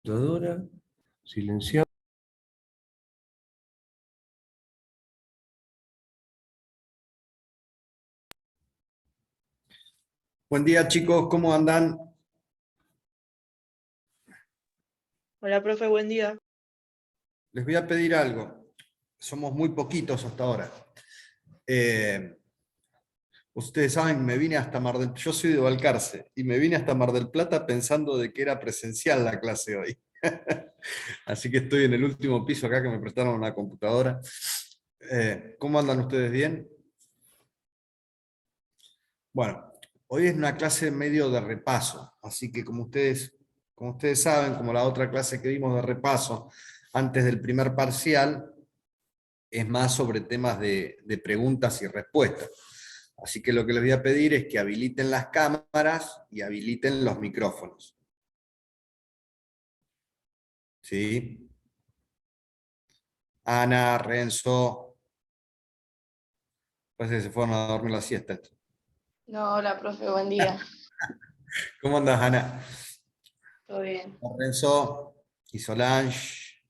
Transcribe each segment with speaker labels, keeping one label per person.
Speaker 1: Computadora, silenciar. Buen día, chicos, ¿cómo andan?
Speaker 2: Hola, profe, buen día.
Speaker 1: Les voy a pedir algo. Somos muy poquitos hasta ahora. Ustedes saben, me vine hasta Yo soy de Balcarce y me vine hasta Mar del Plata pensando de que era presencial la clase hoy. Así que estoy en el último piso acá que me prestaron una computadora. ¿Cómo andan ustedes? ¿Bien? Bueno, hoy es una clase medio de repaso, así que como ustedes saben, como la otra clase que dimos de repaso antes del primer parcial, es más sobre temas de preguntas y respuestas. Así que lo que les voy a pedir es que habiliten las cámaras y habiliten los micrófonos. ¿Sí? Ana, Renzo, parece que se fueron a dormir la siesta.
Speaker 3: No, hola, profe, buen día.
Speaker 1: ¿Cómo andas, Ana?
Speaker 3: ¿Todo bien?
Speaker 1: Renzo y Solange.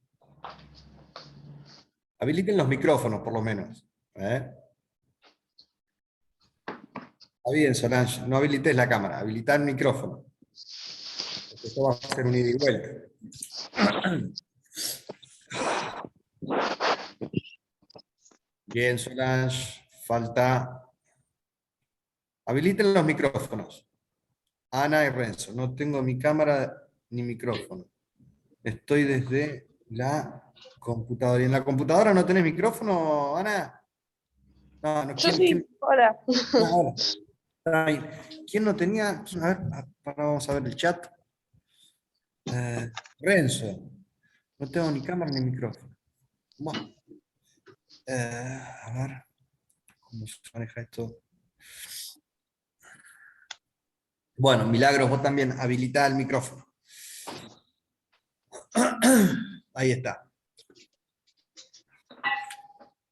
Speaker 1: Habiliten los micrófonos, por lo menos. Está bien, Solange, no habilites la cámara, habilitar el micrófono. Porque esto va a ser un ida y vuelta. Bien, Solange, falta. Habiliten los micrófonos. Ana y Renzo, no tengo mi cámara ni micrófono. Estoy desde la computadora. ¿Y en la computadora no tenés micrófono, Ana? No, no,
Speaker 3: Yo sí,
Speaker 1: ¿quién?
Speaker 3: hola.
Speaker 1: No, ahora. Ay, ¿quién no tenía? A ver, vamos a ver el chat. Renzo, no tengo ni cámara ni micrófono. Bueno, a ver, ¿cómo se maneja esto? Bueno, Milagros, vos también habilitá el micrófono. Ahí está.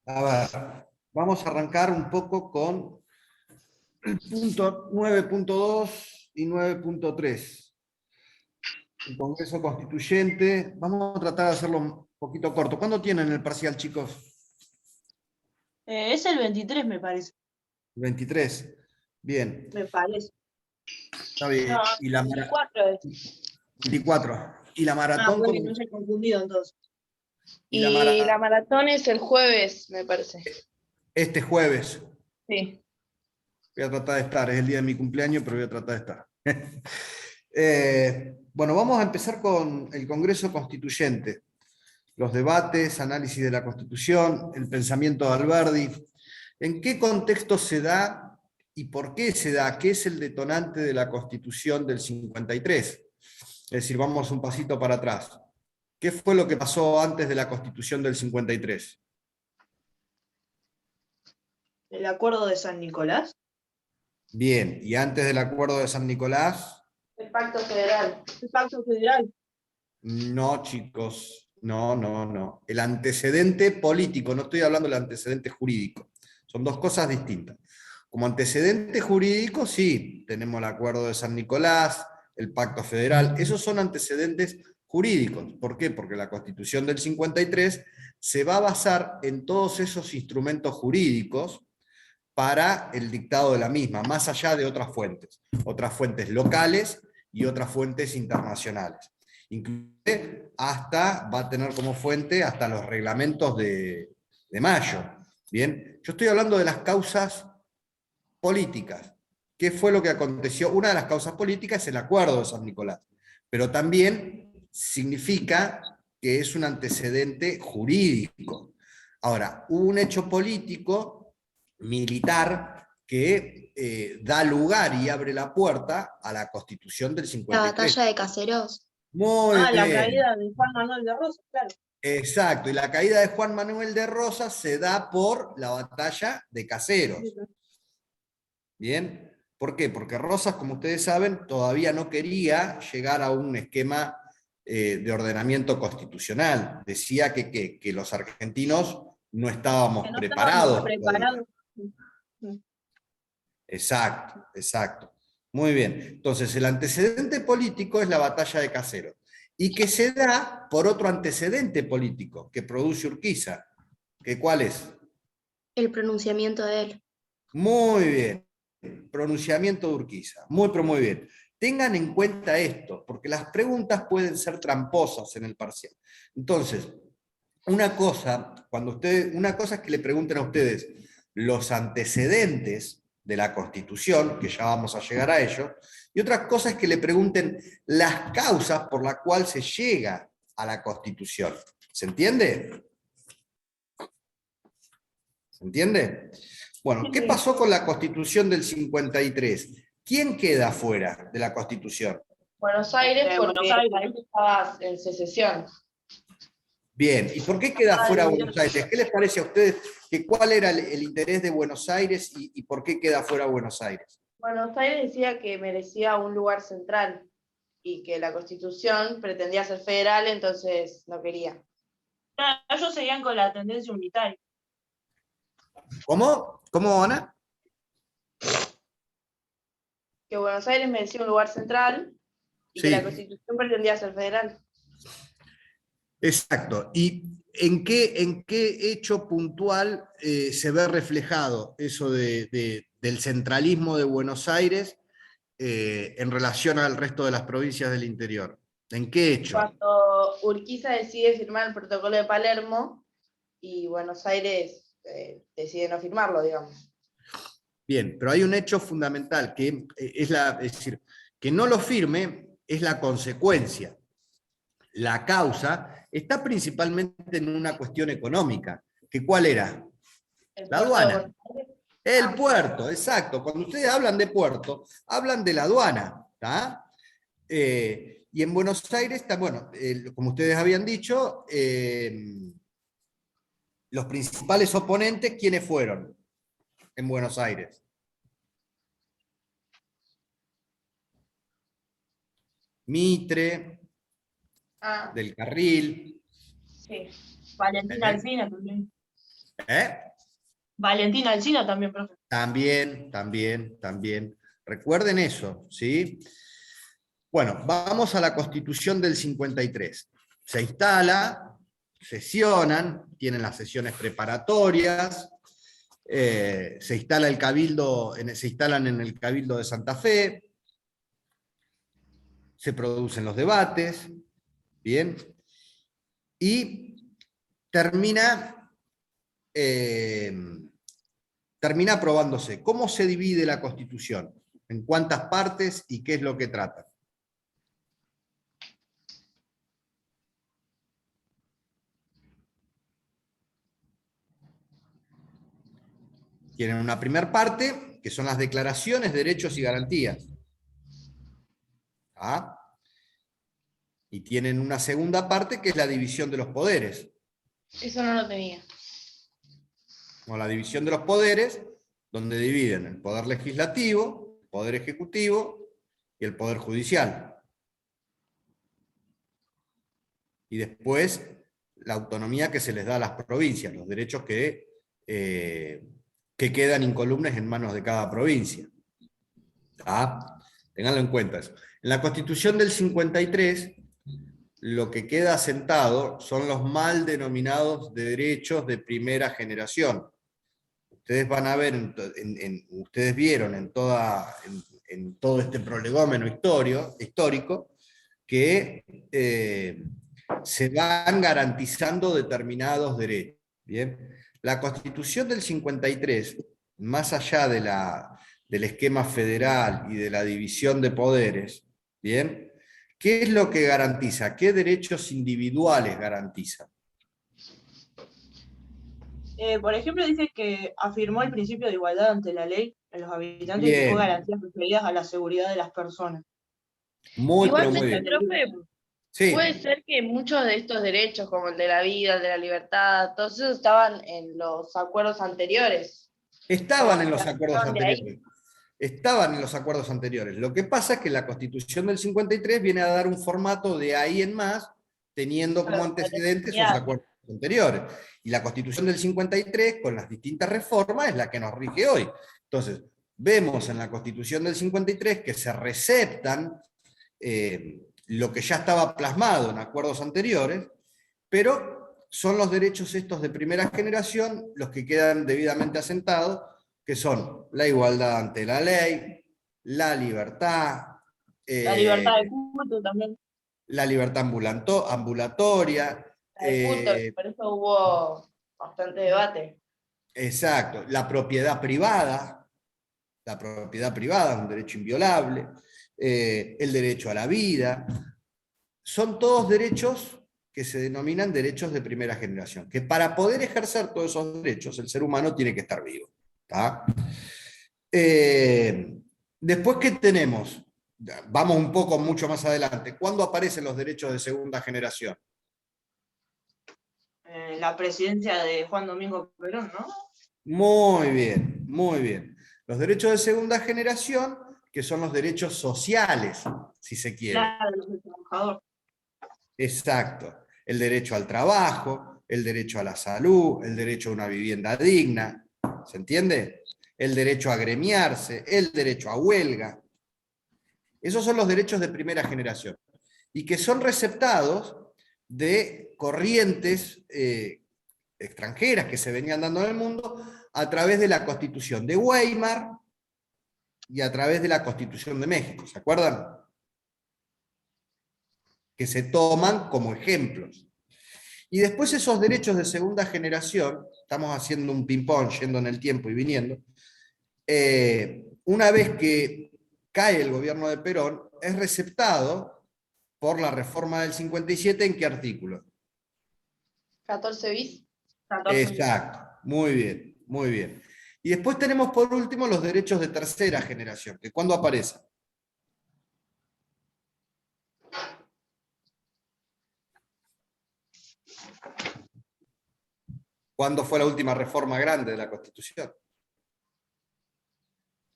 Speaker 1: A ver, vamos a arrancar un poco con el punto 9.2 y 9.3. El Congreso Constituyente. Vamos a tratar de hacerlo un poquito corto. ¿Cuándo tienen el parcial, chicos?
Speaker 2: Es el 23, me parece.
Speaker 1: 23. Bien,
Speaker 2: Me parece.
Speaker 1: está
Speaker 2: No,
Speaker 1: bien. ¿Y la
Speaker 2: 24 es.
Speaker 1: 24? ¿Y la
Speaker 2: Ah,
Speaker 1: maratón?
Speaker 2: bueno, no se ha confundido entonces.
Speaker 1: ¿Y la
Speaker 3: Y la maratón es el jueves, me parece.
Speaker 1: este jueves?
Speaker 3: Sí.
Speaker 1: Voy a tratar de estar, es el día de mi cumpleaños, pero voy a tratar de estar. Bueno, vamos a empezar con el Congreso Constituyente. Los debates, análisis de la Constitución, el pensamiento de Alberdi. ¿En qué contexto se da y por qué se da? ¿Qué es el detonante de la Constitución del 53? Es decir, vamos un pasito para atrás. ¿Qué fue lo que pasó antes de la Constitución del 53?
Speaker 2: El acuerdo de San Nicolás.
Speaker 1: Bien, y antes del Acuerdo de San Nicolás,
Speaker 3: El Pacto Federal.
Speaker 2: El Pacto Federal.
Speaker 1: no, chicos, no, no, no. El antecedente político, no estoy hablando del antecedente jurídico. Son dos cosas distintas. Como antecedente jurídico, sí, tenemos el Acuerdo de San Nicolás, el Pacto Federal, esos son antecedentes jurídicos. ¿Por qué? Porque la Constitución del 53 se va a basar en todos esos instrumentos jurídicos para el dictado de la misma, más allá de otras fuentes locales y otras fuentes internacionales. Inclusive hasta, va a tener como fuente hasta los reglamentos de Mayo. Bien, yo estoy hablando de las causas políticas. ¿Qué fue lo que aconteció? Una de las causas políticas es el Acuerdo de San Nicolás, pero también significa que es un antecedente jurídico. Ahora, hubo un hecho político, militar, que da lugar y abre la puerta a la Constitución del
Speaker 4: La
Speaker 1: 53.
Speaker 4: batalla de Caseros.
Speaker 1: Muy
Speaker 2: La
Speaker 1: bien,
Speaker 2: caída de Juan Manuel de Rosas, claro.
Speaker 1: exacto, y la caída de Juan Manuel de Rosas se da por la batalla de Caseros. Bien, ¿por qué? Porque Rosas, como ustedes saben, todavía no quería llegar a un esquema de ordenamiento constitucional. Decía que los argentinos no estábamos
Speaker 2: Que no estábamos
Speaker 1: preparados todavía.
Speaker 2: preparados.
Speaker 1: Exacto, exacto. Muy bien. Entonces, el antecedente político es la batalla de Caseros. y que se da por otro antecedente político que produce Urquiza. ¿Que cuál es?
Speaker 4: El pronunciamiento de él.
Speaker 1: Muy bien. Pronunciamiento de Urquiza. Muy, pero muy bien. Tengan en cuenta esto, porque las preguntas pueden ser tramposas en el parcial. Entonces, una cosa es que le pregunten a ustedes los antecedentes de la Constitución, que ya vamos a llegar a ello, y otra cosa es que le pregunten las causas por las cuales se llega a la Constitución. ¿Se entiende? ¿Se entiende? Bueno, ¿qué pasó con la Constitución del 53? ¿Quién queda fuera de la Constitución?
Speaker 3: Buenos Aires, porque
Speaker 2: Buenos Aires.
Speaker 3: ahí estaba en secesión.
Speaker 1: Bien, ¿y por qué queda fuera Buenos Aires? ¿Qué les parece a ustedes que cuál era el interés de Buenos Aires y por qué queda fuera Buenos Aires?
Speaker 3: Buenos Aires decía que merecía un lugar central y que la Constitución pretendía ser federal, entonces no quería.
Speaker 2: Ellos seguían con la tendencia unitaria.
Speaker 1: ¿Cómo? ¿Cómo, Ana?
Speaker 3: Que Buenos Aires merecía un lugar central y que
Speaker 1: Sí.
Speaker 3: la Constitución pretendía ser federal.
Speaker 1: Exacto. ¿Y en qué hecho puntual se ve reflejado eso del centralismo de Buenos Aires en relación al resto de las provincias del interior? ¿En qué hecho?
Speaker 3: Cuando Urquiza decide firmar el protocolo de Palermo y Buenos Aires decide no firmarlo, digamos.
Speaker 1: Bien, pero hay un hecho fundamental, que es decir, que no lo firme es la consecuencia. La causa está principalmente en una cuestión económica, que ¿cuál era?
Speaker 3: El
Speaker 1: La
Speaker 3: puerto de
Speaker 1: aduana.
Speaker 3: Buenos Aires.
Speaker 1: El puerto, exacto. Cuando ustedes hablan de puerto, hablan de la aduana. ¿Tá? Y en Buenos Aires, bueno, como ustedes habían dicho, los principales oponentes, ¿quiénes fueron en Buenos Aires? Mitre,
Speaker 3: Ah,
Speaker 1: del Carril.
Speaker 3: sí.
Speaker 2: Valentina Alsina también.
Speaker 1: ¿Eh?
Speaker 2: Valentina Alsina también, profe.
Speaker 1: También. Recuerden eso, ¿sí? Bueno, vamos a la Constitución del 53. Se instala, sesionan, tienen las sesiones preparatorias, se instalan en el Cabildo de Santa Fe, se producen los debates, ¿bien? Y termina aprobándose. ¿Cómo se divide la Constitución? ¿En cuántas partes y qué es lo que trata? Tienen una primera parte, que son las declaraciones, derechos y garantías. ¿Ah? Y tienen una segunda parte, que es la división de los poderes.
Speaker 3: Eso no lo tenía.
Speaker 1: O la división de los poderes, donde dividen el poder legislativo, el poder ejecutivo y el poder judicial. Y después la autonomía que se les da a las provincias, los derechos que quedan incolumes en manos de cada provincia. ¿Ah? Tenganlo en cuenta eso. En la Constitución del 53, lo que queda asentado son los mal denominados derechos de primera generación. Ustedes van a ver, ustedes vieron en todo este prolegómeno histórico que se van garantizando determinados derechos. ¿Bien? La Constitución del 53, más allá del esquema federal y de la división de poderes, ¿bien? ¿Qué es lo que garantiza? ¿Qué derechos individuales garantiza?
Speaker 2: Por ejemplo, dice que afirmó el principio de igualdad ante la ley en los habitantes y
Speaker 1: Bien.
Speaker 2: fijó garantías referidas a la seguridad de las personas.
Speaker 1: Muy
Speaker 3: Igualmente,
Speaker 1: bien.
Speaker 3: profe,
Speaker 1: Sí.
Speaker 3: puede ser que muchos de estos derechos, como el de la vida, el de la libertad, todos esos estaban en los acuerdos anteriores.
Speaker 1: Estaban en los acuerdos
Speaker 3: de ahí.
Speaker 1: anteriores. Estaban en los acuerdos anteriores. Lo que pasa es que la Constitución del 53 viene a dar un formato de ahí en más, teniendo como antecedentes esos acuerdos anteriores. Y la Constitución del 53, con las distintas reformas, es la que nos rige hoy. Entonces, vemos en la Constitución del 53 que se receptan lo que ya estaba plasmado en acuerdos anteriores, pero son los derechos estos de primera generación los que quedan debidamente asentados, que son la igualdad ante la ley, la libertad,
Speaker 2: La libertad de culto también.
Speaker 1: la libertad ambulatoria,
Speaker 3: La de culto, por eso hubo bastante debate.
Speaker 1: exacto, la propiedad privada es un derecho inviolable, el derecho a la vida, son todos derechos que se denominan derechos de primera generación, que para poder ejercer todos esos derechos el ser humano tiene que estar vivo. ¿Tá? Después, ¿qué tenemos? Vamos un poco mucho más adelante. ¿Cuándo aparecen los derechos de segunda generación?
Speaker 2: La presidencia de Juan Domingo Perón, ¿no?
Speaker 1: Muy bien, muy bien. Los derechos de segunda generación, que son los derechos sociales, si se quiere.
Speaker 2: Claro, los del trabajador.
Speaker 1: Exacto. El derecho al trabajo, el derecho a la salud, el derecho a una vivienda digna. ¿Se entiende? El derecho a agremiarse, el derecho a huelga. Esos son los derechos de primera generación. Y que son receptados de corrientes extranjeras que se venían dando en el mundo a través de la Constitución de Weimar y a través de la Constitución de México. ¿Se acuerdan? Que se toman como ejemplos. Y después esos derechos de segunda generación, estamos haciendo un ping-pong, yendo en el tiempo y viniendo, una vez que cae el gobierno de Perón, es receptado por la reforma del 57, ¿en qué artículo?
Speaker 3: 14 bis.
Speaker 2: 14.
Speaker 1: Exacto, muy bien, muy bien. Y después tenemos por último los derechos de tercera generación, que ¿cuándo aparecen? ¿Cuándo fue la última reforma grande de la Constitución?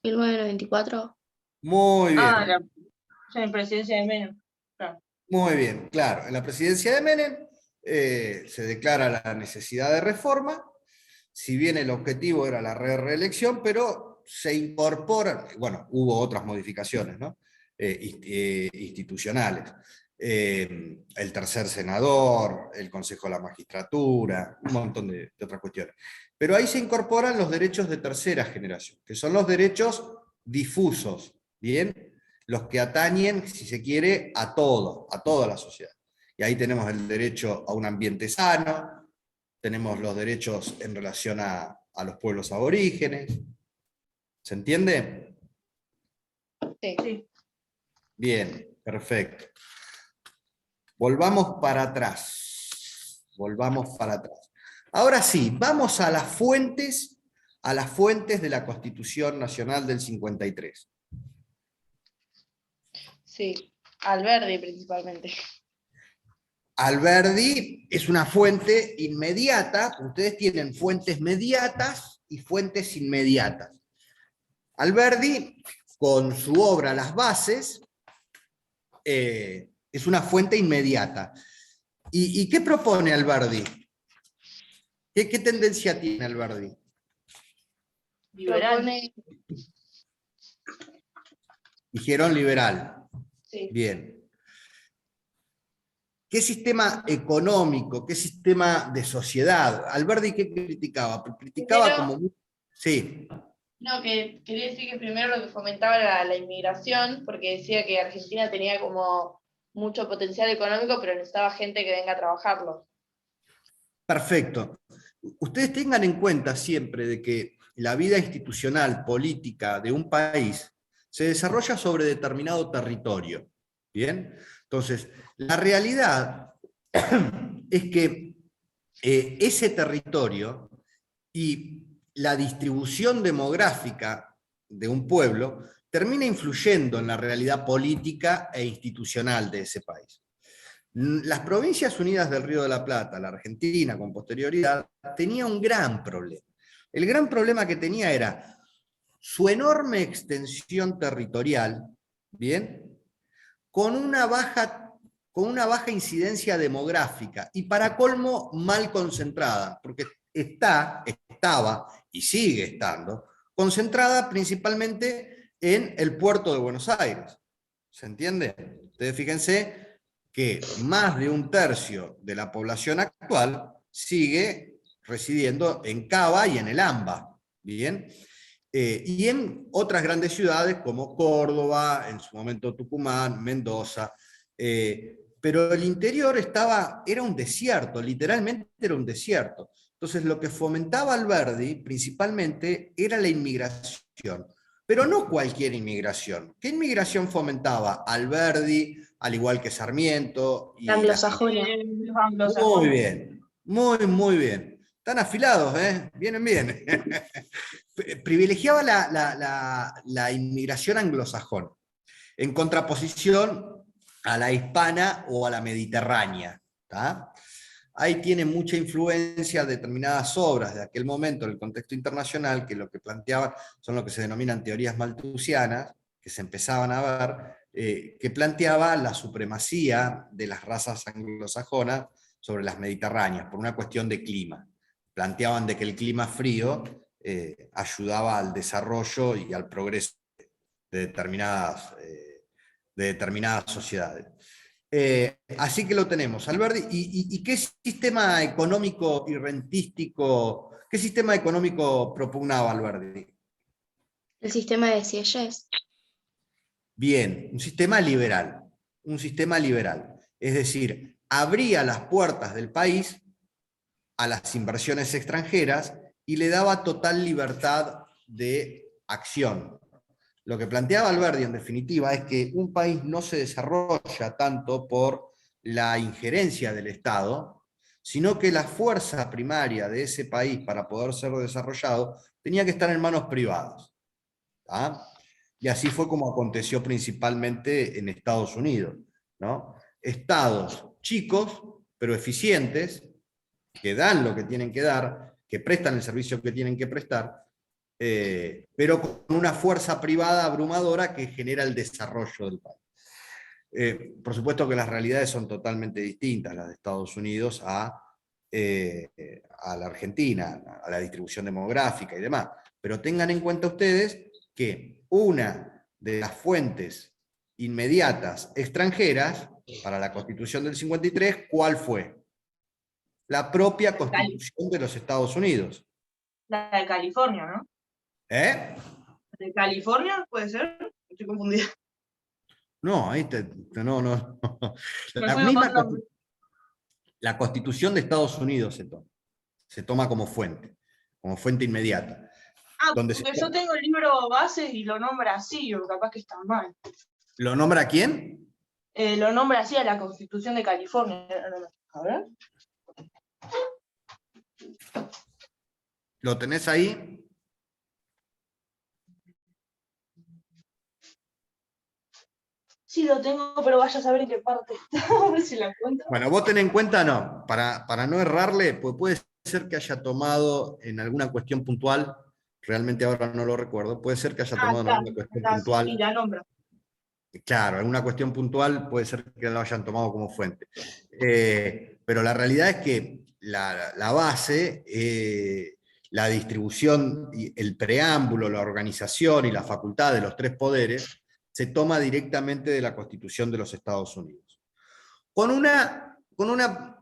Speaker 4: 1994.
Speaker 1: Muy bien.
Speaker 2: La presidencia de Menem. Claro.
Speaker 1: Muy bien, claro. En la presidencia de Menem se declara la necesidad de reforma, si bien el objetivo era la reelección, pero se incorporan, bueno, hubo otras modificaciones, ¿no? Institucionales. El tercer senador, el Consejo de la Magistratura, un montón de otras cuestiones. Pero ahí se incorporan los derechos de tercera generación, que son los derechos difusos, ¿bien? Los que atañen, si se quiere, a toda la sociedad. Y ahí tenemos el derecho a un ambiente sano, tenemos los derechos en relación a los pueblos aborígenes. ¿Se entiende?
Speaker 2: Sí.
Speaker 1: Bien, perfecto. Volvamos para atrás. Volvamos para atrás. Ahora sí, vamos a las fuentes de la Constitución Nacional del 53.
Speaker 3: Sí, Alberdi principalmente.
Speaker 1: Alberdi es una fuente inmediata, ustedes tienen fuentes mediatas y fuentes inmediatas. Alberdi, con su obra Las Bases, es una fuente inmediata. ¿Y qué propone Alberdi? ¿Qué tendencia tiene Alberdi?
Speaker 2: Liberal.
Speaker 3: Propone,
Speaker 1: Dijeron liberal.
Speaker 3: sí,
Speaker 1: Bien. ¿Qué sistema económico, qué sistema de sociedad? Alberdi, ¿qué criticaba? Criticaba
Speaker 3: Primero-
Speaker 1: como... Sí,
Speaker 3: no, que quería decir que primero lo que fomentaba era la inmigración, porque decía que Argentina tenía como mucho potencial económico, pero necesitaba gente que venga a trabajarlo.
Speaker 1: perfecto. Ustedes tengan en cuenta siempre de que la vida institucional, política de un país se desarrolla sobre determinado territorio. ¿Bien? Entonces, la realidad es que ese territorio y la distribución demográfica de un pueblo termina influyendo en la realidad política e institucional de ese país. Las Provincias Unidas del Río de la Plata, la Argentina con posterioridad, tenía un gran problema. El gran problema que tenía era su enorme extensión territorial, ¿bien? Con una baja incidencia demográfica y para colmo mal concentrada, porque estaba y sigue estando concentrada principalmente en el puerto de Buenos Aires. ¿Se entiende? Ustedes fíjense que más de un tercio de la población actual sigue residiendo en Cava y en el AMBA, ¿bien? Y en otras grandes ciudades como Córdoba, en su momento Tucumán, Mendoza, pero el interior era un desierto, literalmente era un desierto. Entonces lo que fomentaba Alberdi principalmente era la inmigración, pero no cualquier inmigración. ¿Qué inmigración fomentaba Alberdi, al igual que Sarmiento?
Speaker 4: La anglosajona.
Speaker 2: Los anglosajones.
Speaker 1: Muy bien, muy bien. Están afilados, ¿eh? Vienen bien. Privilegiaba la inmigración anglosajona, en contraposición a la hispana o a la mediterránea. ¿Tá? Ahí tiene mucha influencia determinadas obras de aquel momento en el contexto internacional, que lo que planteaban son lo que se denominan teorías malthusianas, que se empezaban a ver, que planteaba la supremacía de las razas anglosajonas sobre las mediterráneas, por una cuestión de clima. Planteaban de que el clima frío ayudaba al desarrollo y al progreso de determinadas sociedades. Así que lo tenemos, Alberdi. ¿Y qué sistema económico y rentístico, qué sistema económico propugnaba Alberdi?
Speaker 4: El sistema de Sieyès.
Speaker 1: Bien, un sistema liberal. Es decir, abría las puertas del país a las inversiones extranjeras y le daba total libertad de acción. Lo que planteaba Alberdi, en definitiva, es que un país no se desarrolla tanto por la injerencia del Estado, sino que la fuerza primaria de ese país para poder ser desarrollado tenía que estar en manos privadas. ¿Tá? Y así fue como aconteció principalmente en Estados Unidos, ¿no? Estados chicos, pero eficientes, que dan lo que tienen que dar, que prestan el servicio que tienen que prestar, pero con una fuerza privada abrumadora que genera el desarrollo del país. Por supuesto que las realidades son totalmente distintas, las de Estados Unidos a la Argentina, a la distribución demográfica y demás, pero tengan en cuenta ustedes que una de las fuentes inmediatas extranjeras para la Constitución del 53, ¿cuál fue? La propia Constitución de los Estados Unidos.
Speaker 2: La de California, ¿no?
Speaker 1: ¿Eh?
Speaker 2: ¿De California puede ser? Estoy confundida.
Speaker 1: No, no. La Constitución de Estados Unidos se toma como fuente inmediata.
Speaker 2: Porque yo tengo el libro Bases y lo nombra así, o capaz que está mal.
Speaker 1: ¿Lo nombra quién?
Speaker 2: Lo nombra así a la Constitución de California. A ver.
Speaker 1: ¿Lo tenés ahí?
Speaker 2: Sí, lo tengo, pero vaya a saber en qué parte está, a ver si la encuentro.
Speaker 1: Bueno, vos ten en cuenta, no, para no errarle, pues puede ser que haya tomado en alguna cuestión puntual, realmente ahora no lo recuerdo, puede ser que haya tomado en alguna cuestión puntual.
Speaker 2: Sí, la nombra.
Speaker 1: Claro, alguna cuestión puntual puede ser que lo hayan tomado como fuente. Pero la realidad es que la base, la distribución, el preámbulo, la organización y la facultad de los tres poderes se toma directamente de la Constitución de los Estados Unidos. Con una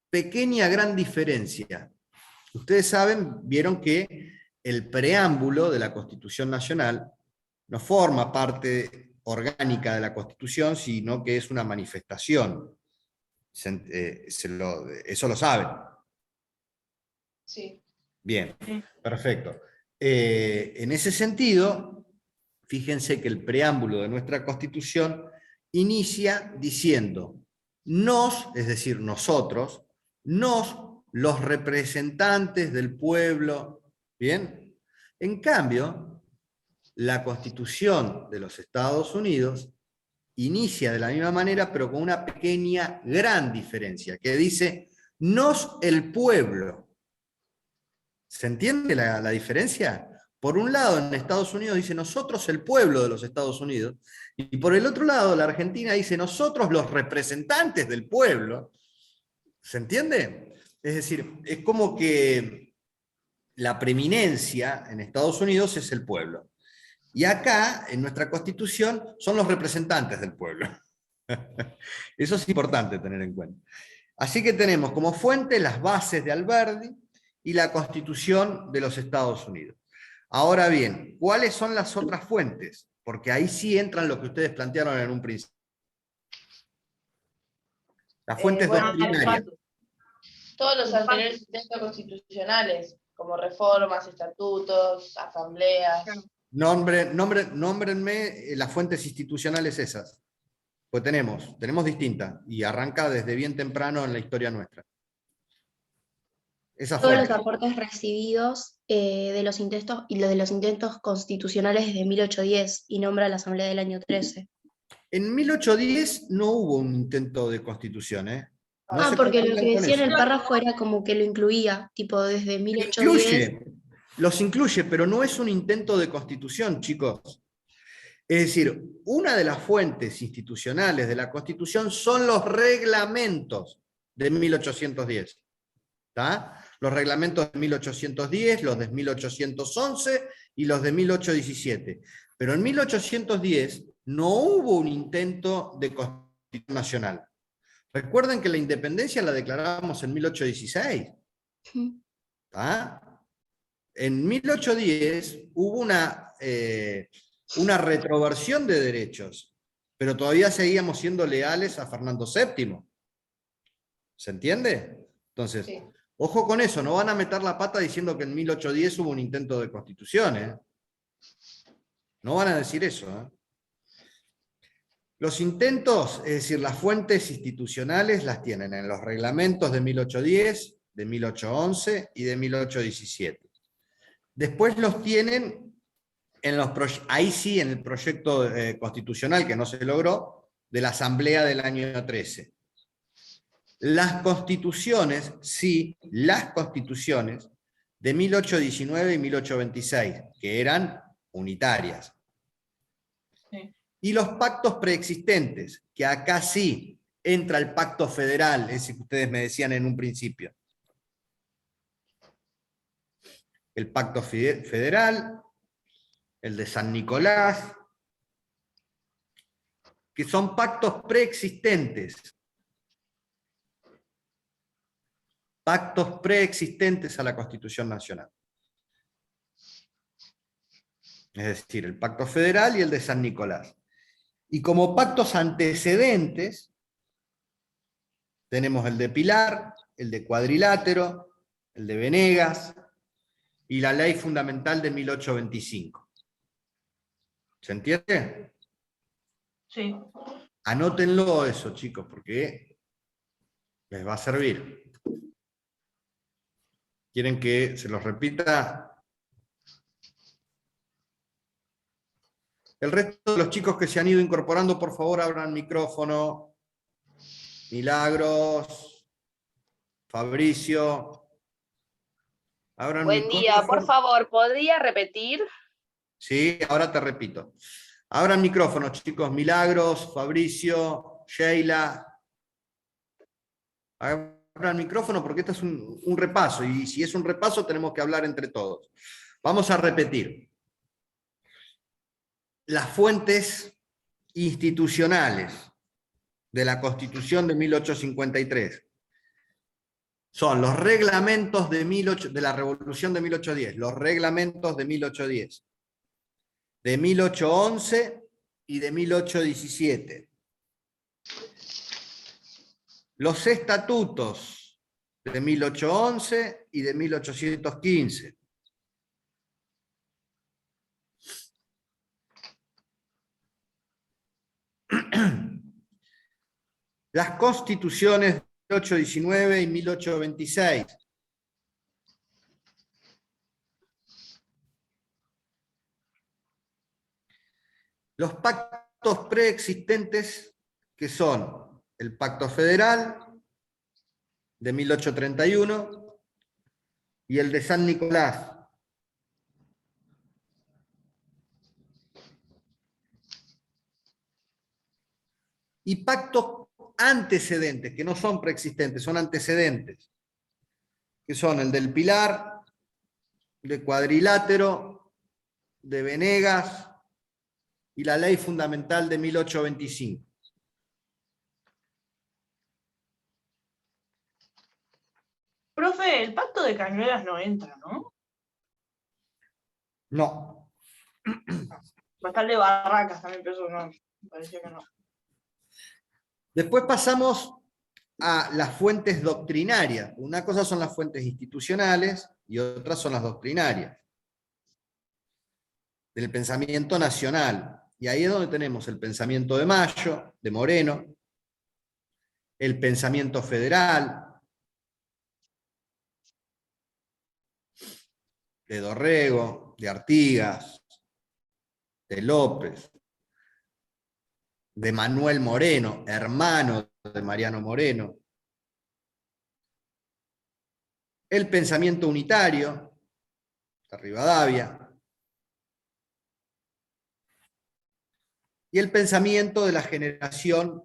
Speaker 1: pequeña gran diferencia. Ustedes vieron que el preámbulo de la Constitución Nacional no forma parte orgánica de la Constitución, sino que es una manifestación. Eso lo saben.
Speaker 3: Sí.
Speaker 1: Bien, perfecto. En ese sentido, fíjense que el preámbulo de nuestra Constitución inicia diciendo, es decir, nosotros, los representantes del pueblo, ¿bien? En cambio, la Constitución de los Estados Unidos inicia de la misma manera, pero con una pequeña, gran diferencia, que dice, el pueblo. ¿Se entiende la diferencia? Por un lado, en Estados Unidos dice, nosotros el pueblo de los Estados Unidos, y por el otro lado, la Argentina dice, nosotros los representantes del pueblo. ¿Se entiende? Es decir, es como que la preeminencia en Estados Unidos es el pueblo. Y acá, en nuestra Constitución, son los representantes del pueblo. Eso es importante tener en cuenta. Así que tenemos como fuente las bases de Alberdi y la Constitución de los Estados Unidos. Ahora bien, ¿cuáles son las otras fuentes? Porque ahí sí entran lo que ustedes plantearon en un principio. Las fuentes
Speaker 2: Bueno,
Speaker 1: doctrinarias.
Speaker 3: Todos los anteriores intentos constitucionales, como reformas, estatutos, asambleas.
Speaker 1: Nómbrenme las fuentes institucionales esas. Pues tenemos distintas, y arranca desde bien temprano en la historia nuestra. Esas
Speaker 4: Todos los
Speaker 1: fuentes.
Speaker 4: aportes recibidos de los intentos y los de los intentos constitucionales desde 1810 y nombra la Asamblea del año 13.
Speaker 1: En 1810 no hubo un intento de constitución, ¿eh? No se
Speaker 4: Porque lo
Speaker 1: confundan
Speaker 4: que
Speaker 1: con
Speaker 4: decía en
Speaker 1: eso.
Speaker 4: el párrafo era como que lo incluía, tipo desde 1810.
Speaker 1: Los incluye, pero no es un intento de constitución, chicos. Es decir, una de las fuentes institucionales de la Constitución son los reglamentos de 1810. ¿Tá? Los reglamentos de 1810, los de 1811 y los de 1817. Pero en 1810 no hubo un intento de Constitución Nacional. Recuerden que la independencia la declaramos en 1816. ¿Tá? En 1810 hubo una retroversión de derechos, pero todavía seguíamos siendo leales a Fernando VII. ¿Se entiende? Entonces,
Speaker 3: Sí.
Speaker 1: ojo con eso, no van a meter la pata diciendo que en 1810 hubo un intento de constitución, ¿eh? No van a decir eso, ¿eh? Los intentos, es decir, las fuentes institucionales las tienen en los reglamentos de 1810, de 1811 y de 1817. Después los tienen ahí sí, en el proyecto constitucional que no se logró, de la Asamblea del año 13. Las constituciones, sí, las constituciones de 1819 y 1826, que eran unitarias.
Speaker 2: Sí.
Speaker 1: Y los pactos preexistentes, que acá sí entra el pacto federal, ese que ustedes me decían en un principio. El pacto federal, el de San Nicolás, que son pactos preexistentes. Pactos preexistentes a la Constitución Nacional. Es decir, el pacto federal y el de San Nicolás. Y como pactos antecedentes, tenemos el de Pilar, el de Cuadrilátero, el de Venegas y la Ley Fundamental de 1825. ¿Se entiende?
Speaker 2: Sí.
Speaker 1: Anótenlo eso, chicos, porque les va a servir. ¿Quieren que se los repita? El resto de los chicos que se han ido incorporando, por favor, abran micrófono. Milagros, Fabricio. Abran
Speaker 5: Buen día,
Speaker 1: micrófono.
Speaker 5: por favor, ¿podría repetir?
Speaker 1: Sí, ahora te repito. Abran micrófono, chicos. Milagros, Fabricio, Sheila. Abran micrófono porque esto es un repaso, y si es un repaso tenemos que hablar entre todos. Vamos a repetir. Las fuentes institucionales de la Constitución de 1853 son los reglamentos de la Revolución de 1810, los reglamentos de 1810, de 1811 y de 1817. Los estatutos de 1811 y de 1815. Las constituciones de 1819 y 1826. Los pactos preexistentes, que son el Pacto Federal de 1831 y el de San Nicolás. Y pactos antecedentes, que no son preexistentes, son antecedentes, que son el del Pilar, de Cuadrilátero, de Venegas y la Ley Fundamental de 1825.
Speaker 2: Profe, el pacto de Cañuelas no entra, ¿no?
Speaker 1: No.
Speaker 2: Va a estar de Barracas también, pero eso no, me parecía que no.
Speaker 1: Después pasamos a las fuentes doctrinarias. Una cosa son las fuentes institucionales y otras son las doctrinarias. Del pensamiento nacional. Y ahí es donde tenemos el pensamiento de Mayo, de Moreno, el pensamiento federal, de Dorrego, de Artigas, de López, de Manuel Moreno, hermano de Mariano Moreno, el pensamiento unitario, de Rivadavia, y el pensamiento de la generación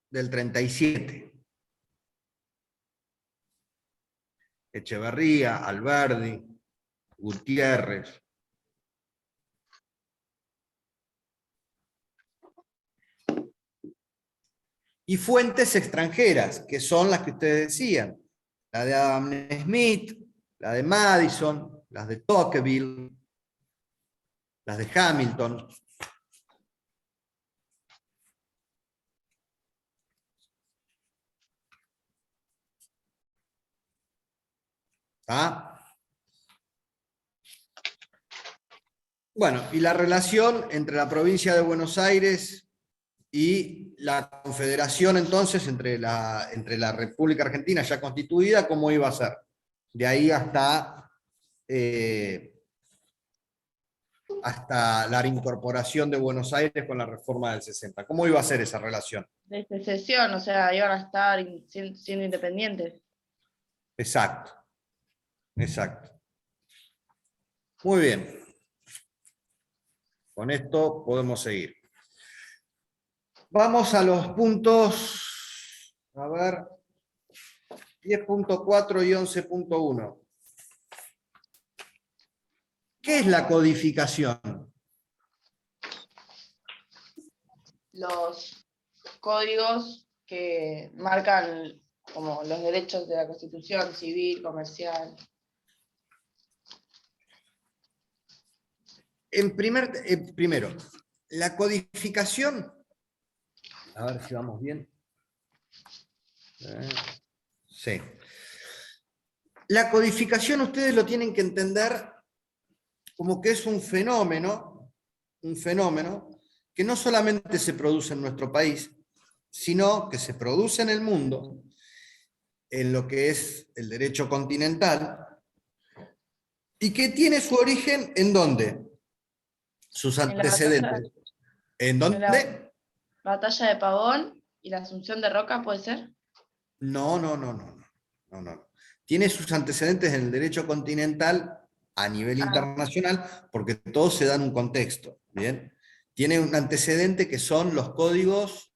Speaker 1: del 37. Echeverría, Alberdi, Gutiérrez. Y fuentes extranjeras, que son las que ustedes decían, la de Adam Smith, la de Madison, las de Tocqueville, las de Hamilton. ¿Ah? Bueno, y la relación entre la provincia de Buenos Aires y la confederación entonces entre la República Argentina ya constituida, ¿cómo iba a ser? De ahí hasta la incorporación de Buenos Aires con la reforma del 60. ¿Cómo iba a ser esa relación?
Speaker 3: De secesión, o sea, iban a estar siendo independientes.
Speaker 1: Exacto, exacto. Muy bien. Con esto podemos seguir. Vamos a los puntos, a ver, 10.4 y 11.1. ¿Qué es la codificación?
Speaker 3: Los códigos que marcan como los derechos de la Constitución civil, comercial.
Speaker 1: Primero, la codificación, a ver si vamos bien. Sí. La codificación ustedes lo tienen que entender como que es un fenómeno que no solamente se produce en nuestro país, sino que se produce en el mundo, en lo que es el derecho continental, y que tiene su origen ¿en dónde? Sus antecedentes. ¿En
Speaker 3: en la
Speaker 1: dónde?
Speaker 3: batalla de Pavón y la Asunción de Roca, ¿puede ser?
Speaker 1: No. Tiene sus antecedentes en el derecho continental a nivel internacional, porque todo se da en un contexto, ¿bien? Tiene un antecedente que son los códigos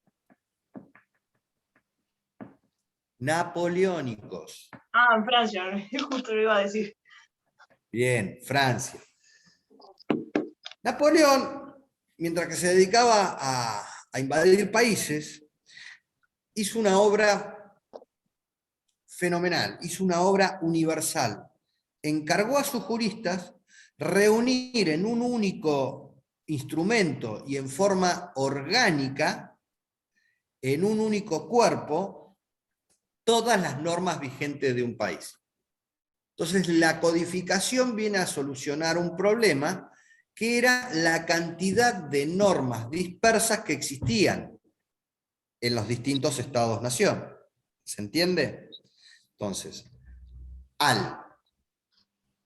Speaker 1: napoleónicos.
Speaker 2: Ah, en Francia, justo lo iba a decir.
Speaker 1: Bien, Francia. Napoleón, mientras que se dedicaba a invadir países, hizo una obra fenomenal, hizo una obra universal. Encargó a sus juristas reunir en un único instrumento y en forma orgánica, en un único cuerpo, todas las normas vigentes de un país. Entonces, la codificación viene a solucionar un problema que era la cantidad de normas dispersas que existían en los distintos estados-nación. ¿Se entiende? Entonces, al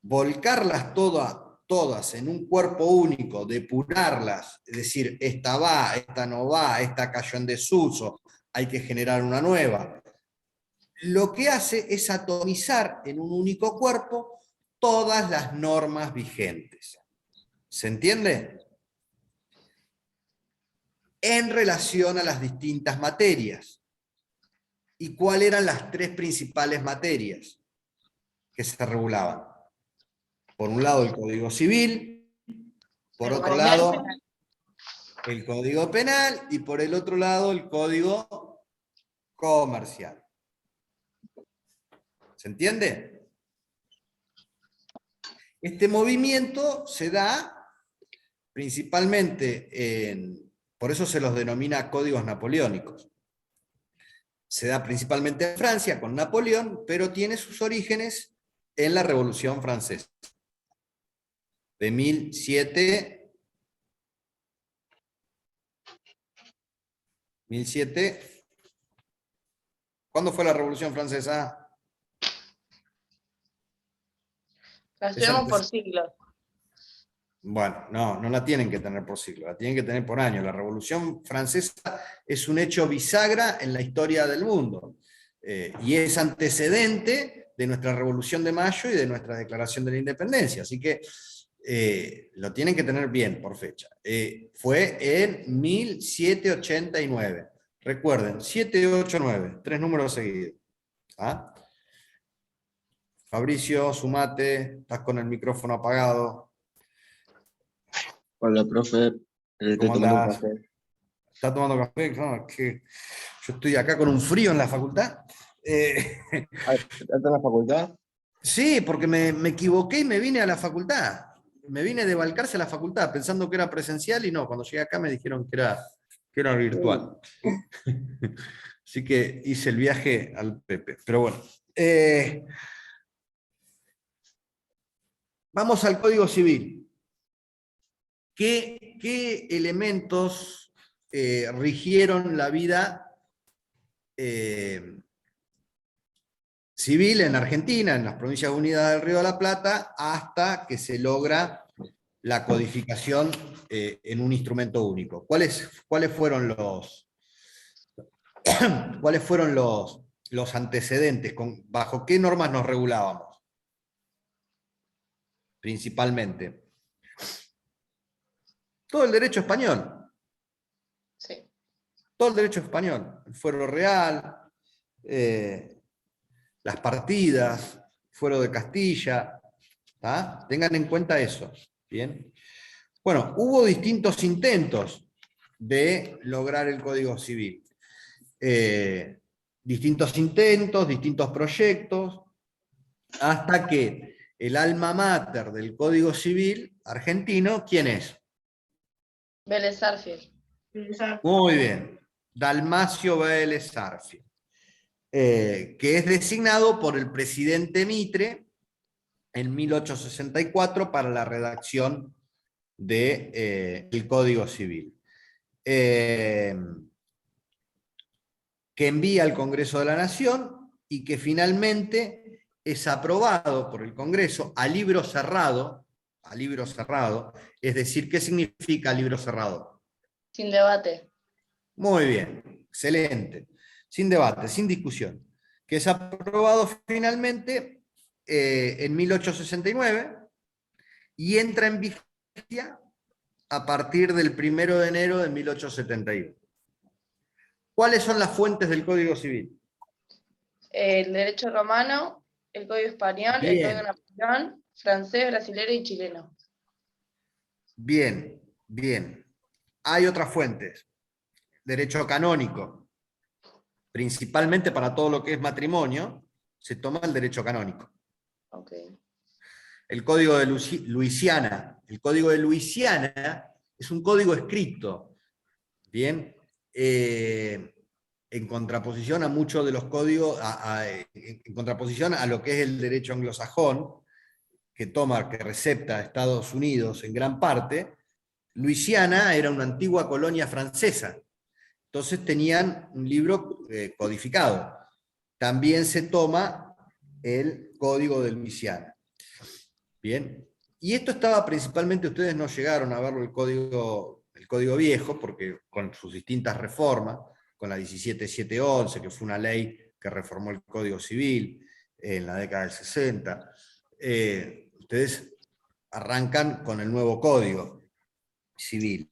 Speaker 1: volcarlas todas en un cuerpo único, depurarlas, es decir, esta va, esta no va, esta cayó en desuso, hay que generar una nueva, lo que hace es atomizar en un único cuerpo todas las normas vigentes. ¿Se entiende? En relación a las distintas materias. ¿Y cuáles eran las tres principales materias que se regulaban? Por un lado el Código Civil, por otro lado el Código Penal y por el otro lado el Código Comercial. ¿Se entiende? Este movimiento se da principalmente por eso se los denomina códigos napoleónicos. Se da principalmente en Francia con Napoleón, pero tiene sus orígenes en la Revolución Francesa. De 1007. ¿Cuándo fue la Revolución Francesa?
Speaker 3: La estudiamos por siglos.
Speaker 1: Bueno, no la tienen que tener por siglo, la tienen que tener por año. La Revolución Francesa es un hecho bisagra en la historia del mundo, y es antecedente de nuestra Revolución de Mayo y de nuestra Declaración de la Independencia, así que lo tienen que tener bien por fecha. Fue en 1789. Recuerden, 789, 3 números seguidos. ¿Ah? Fabricio, sumate, estás con el micrófono apagado.
Speaker 6: Hola, profe. Estoy
Speaker 1: ¿Cómo
Speaker 6: tomando un
Speaker 1: andás?
Speaker 6: café.
Speaker 1: ¿Está tomando café? No, es que yo estoy acá con un frío en la facultad.
Speaker 6: ¿Estás en la facultad?
Speaker 1: Sí, porque me equivoqué y me vine a la facultad. Me vine de Balcarce a la facultad pensando que era presencial y no, cuando llegué acá me dijeron que era virtual. Así que hice el viaje al Pepe. Pero bueno. Vamos al Código Civil. ¿Qué elementos rigieron la vida civil en Argentina, en las Provincias Unidas del Río de la Plata, hasta que se logra la codificación en un instrumento único? ¿Cuáles fueron los antecedentes? ¿Bajo qué normas nos regulábamos? Principalmente. Todo el derecho español.
Speaker 3: Sí.
Speaker 1: Todo el derecho español. El fuero real, las partidas, fuero de Castilla. ¿Ah? Tengan en cuenta eso. Bien. Bueno, hubo distintos intentos de lograr el Código Civil. Distintos intentos, distintos proyectos, hasta que el alma mater del Código Civil argentino, ¿quién es?
Speaker 3: Vélez Sarsfield.
Speaker 1: Muy bien, Dalmacio Vélez Sarsfield, que es designado por el presidente Mitre en 1864 para la redacción del Código Civil, que envía al Congreso de la Nación y que finalmente es aprobado por el Congreso a libro cerrado, es decir, ¿qué significa libro cerrado?
Speaker 3: Sin debate.
Speaker 1: Muy bien, excelente. Sin debate, sin discusión. Que es aprobado finalmente en 1869 y entra en vigencia a partir del 1 de enero de 1871. ¿Cuáles son las fuentes del Código Civil?
Speaker 3: El derecho romano, el código español,
Speaker 1: Bien.
Speaker 3: el código napoleón, francés, brasilero y chileno.
Speaker 1: Bien, bien. Hay otras fuentes. Derecho canónico. Principalmente para todo lo que es matrimonio, se toma el derecho canónico.
Speaker 3: Okay.
Speaker 1: El Código de Luisiana. El Código de Luisiana es un código escrito, ¿bien? En contraposición a muchos de los códigos, en contraposición a lo que es el derecho anglosajón, que recepta a Estados Unidos en gran parte. Luisiana era una antigua colonia francesa, entonces tenían un libro codificado. También se toma el Código de Luisiana. Bien, y esto estaba principalmente, ustedes no llegaron a verlo, el código viejo, porque con sus distintas reformas, con la 17711, que fue una ley que reformó el Código Civil en la década del 60, ustedes arrancan con el nuevo Código Civil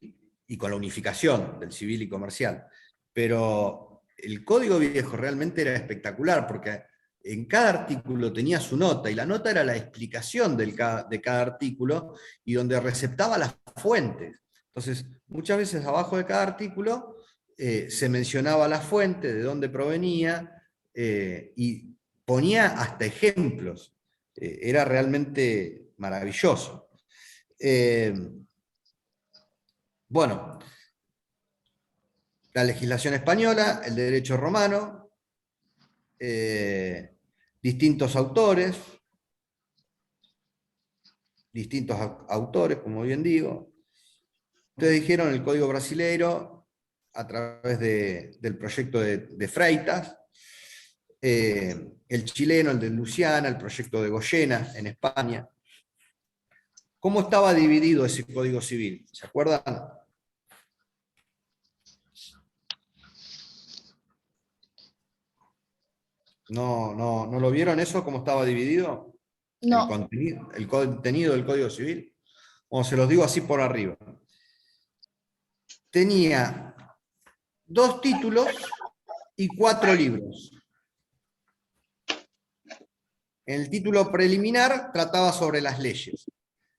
Speaker 1: y con la unificación del civil y comercial. Pero el Código Viejo realmente era espectacular, porque en cada artículo tenía su nota, y la nota era la explicación de cada artículo, y donde receptaba las fuentes. Entonces, muchas veces abajo de cada artículo se mencionaba la fuente, de dónde provenía, y ponía hasta ejemplos. Era realmente maravilloso. Bueno, la legislación española, el derecho romano, distintos autores, como bien digo. Ustedes dijeron el Código Brasileiro a través del proyecto de Freitas, el chileno, el de Luciana, el proyecto de Goyena en España. ¿Cómo estaba dividido ese Código Civil? ¿Se acuerdan? ¿No lo vieron eso? ¿Cómo estaba dividido?
Speaker 3: No.
Speaker 1: El contenido del Código Civil. Bueno, se los digo así por arriba. Tenía 2 títulos y 4 libros. En el título preliminar trataba sobre las leyes,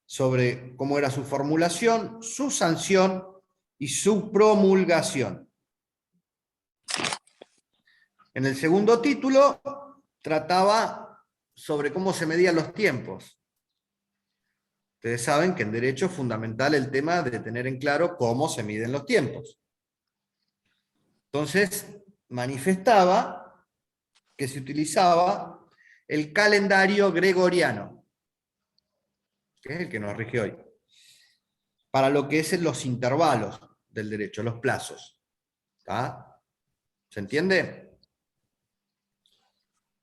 Speaker 1: sobre cómo era su formulación, su sanción y su promulgación. En el segundo título trataba sobre cómo se medían los tiempos. Ustedes saben que en derecho es fundamental el tema de tener en claro cómo se miden los tiempos. Entonces, manifestaba que se utilizaba el calendario gregoriano, que es el que nos rige hoy, para lo que es los intervalos del derecho, los plazos. ¿Está? ¿Se entiende?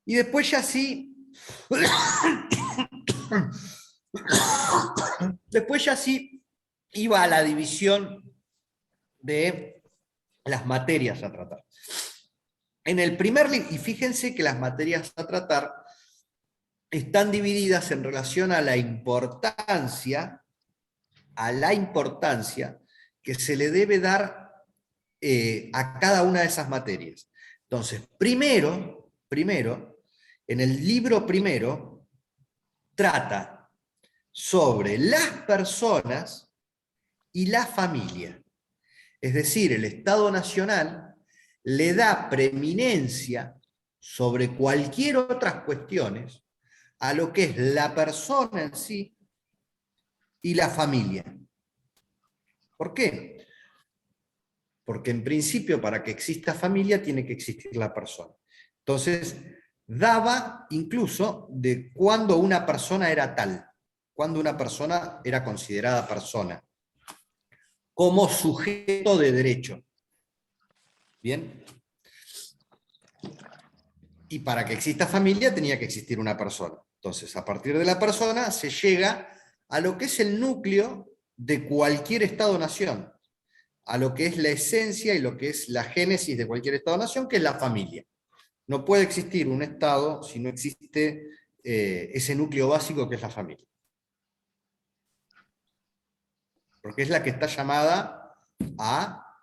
Speaker 1: Y después ya sí... Después ya sí iba a la división de las materias a tratar. En el primer libro, y fíjense que las materias a tratar están divididas en relación a la importancia que se le debe dar a cada una de esas materias. Entonces, primero, en el libro primero, trata sobre las personas y la familia. Es decir, el Estado Nacional le da preeminencia sobre cualquier otras cuestiones a lo que es la persona en sí y la familia. ¿Por qué? Porque en principio para que exista familia tiene que existir la persona. Entonces, daba incluso de cuándo una persona era tal, cuándo una persona era considerada persona, como sujeto de derecho. ¿Bien? Y para que exista familia tenía que existir una persona. Entonces, a partir de la persona se llega a lo que es el núcleo de cualquier Estado-nación, a lo que es la esencia y lo que es la génesis de cualquier Estado-nación, que es la familia. No puede existir un Estado si no existe ese núcleo básico que es la familia. Porque es la que está llamada a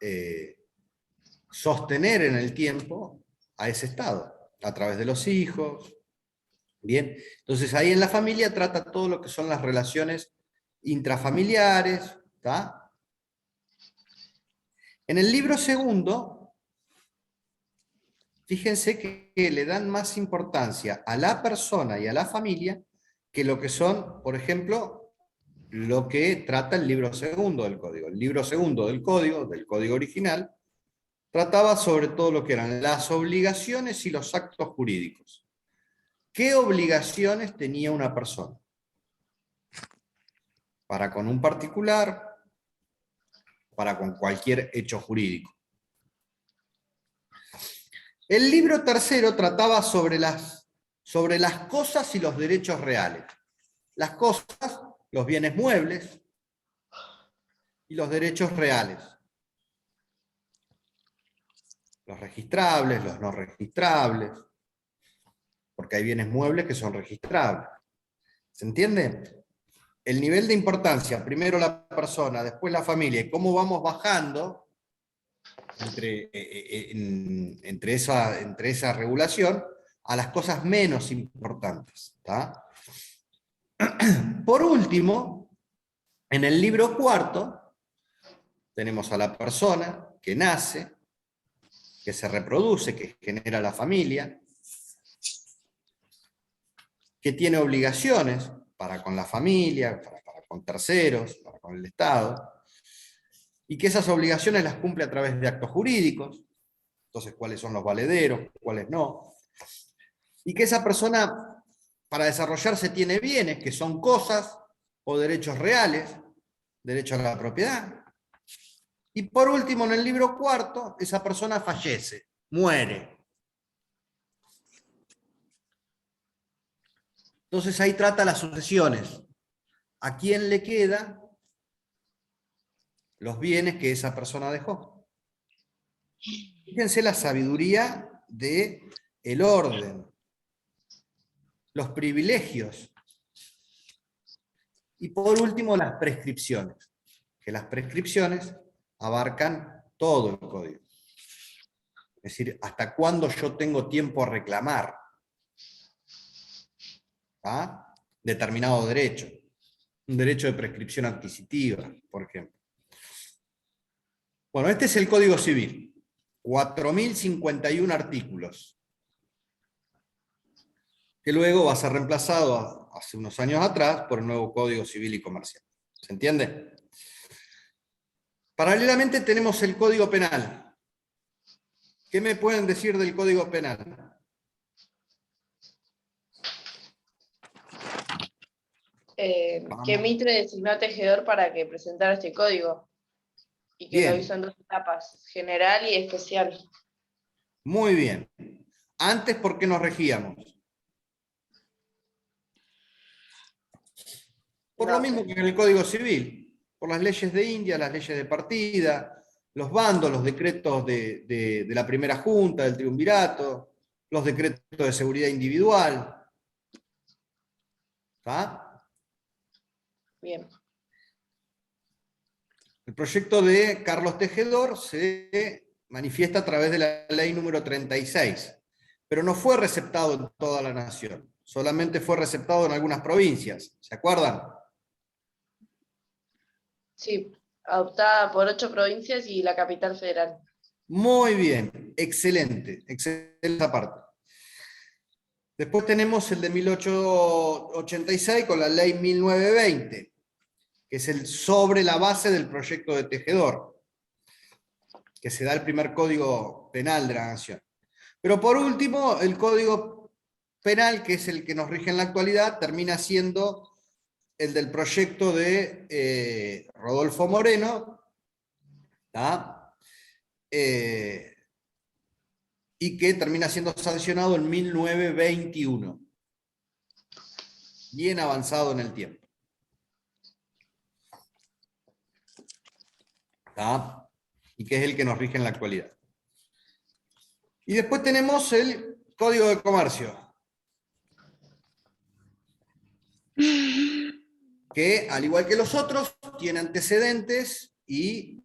Speaker 1: sostener en el tiempo a ese Estado, a través de los hijos. Bien, entonces ahí en la familia trata todo lo que son las relaciones intrafamiliares. ¿Está? En el libro segundo, fíjense que le dan más importancia a la persona y a la familia que lo que son, por ejemplo, lo que trata el libro segundo del código. El libro segundo del código original, trataba sobre todo lo que eran las obligaciones y los actos jurídicos. ¿Qué obligaciones tenía una persona? Para con un particular, para con cualquier hecho jurídico. El libro tercero trataba sobre las cosas y los derechos reales. Las cosas, los bienes muebles, y los derechos reales. Los registrables, los no registrables, porque hay bienes muebles que son registrables. ¿Se entiende? El nivel de importancia, primero la persona, después la familia, y cómo vamos bajando entre esa regulación a las cosas menos importantes. ¿Tá? Por último, en el libro cuarto, tenemos a la persona que nace, que se reproduce, que genera la familia, que tiene obligaciones para con la familia, para con terceros, para con el Estado, y que esas obligaciones las cumple a través de actos jurídicos. Entonces, ¿cuáles son los valederos? ¿Cuáles no? Y que esa persona, para desarrollarse, tiene bienes, que son cosas o derechos reales, derecho a la propiedad. Y por último, en el libro cuarto, esa persona fallece, muere. Entonces ahí trata las sucesiones. ¿A quién le quedan los bienes que esa persona dejó? Fíjense la sabiduría del orden, los privilegios. Y por último, las prescripciones. Que las prescripciones abarcan todo el código. Es decir, hasta cuándo yo tengo tiempo a reclamar determinado derecho. Un derecho de prescripción adquisitiva, por ejemplo. Bueno, este es el Código Civil. 4.051 artículos. Que luego va a ser reemplazado hace unos años atrás por el nuevo Código Civil y Comercial. ¿Se entiende? Paralelamente tenemos el Código Penal. ¿Qué me pueden decir del Código Penal?
Speaker 3: Que Mitre designó a Tejedor para que presentara este código y que
Speaker 1: Bien.
Speaker 3: lo hizo en 2 etapas, general y especial.
Speaker 1: Muy bien. Antes, ¿por qué nos regíamos? Por
Speaker 3: No
Speaker 1: lo mismo
Speaker 3: sé.
Speaker 1: que en el Código Civil, por las leyes de India, las leyes de partida, los bandos, los decretos de la primera junta, del triunvirato, los decretos de seguridad individual. ¿Está?
Speaker 3: Bien.
Speaker 1: El proyecto de Carlos Tejedor se manifiesta a través de la ley número 36, pero no fue receptado en toda la nación, solamente fue receptado en algunas provincias, ¿se acuerdan?
Speaker 3: Sí, adoptada por 8 provincias y la capital federal.
Speaker 1: Muy bien, excelente, excelente esa parte. Después tenemos el de 1886 con la ley 1920, que es el sobre la base del proyecto de Tejedor, que se da el primer código penal de la nación. Pero por último, el código penal, que es el que nos rige en la actualidad, termina siendo el del proyecto de Rodolfo Moreno, y que termina siendo sancionado en 1921. Bien avanzado en el tiempo. Y que es el que nos rige en la actualidad. Y después tenemos el Código de Comercio, que al igual que los otros, tiene antecedentes y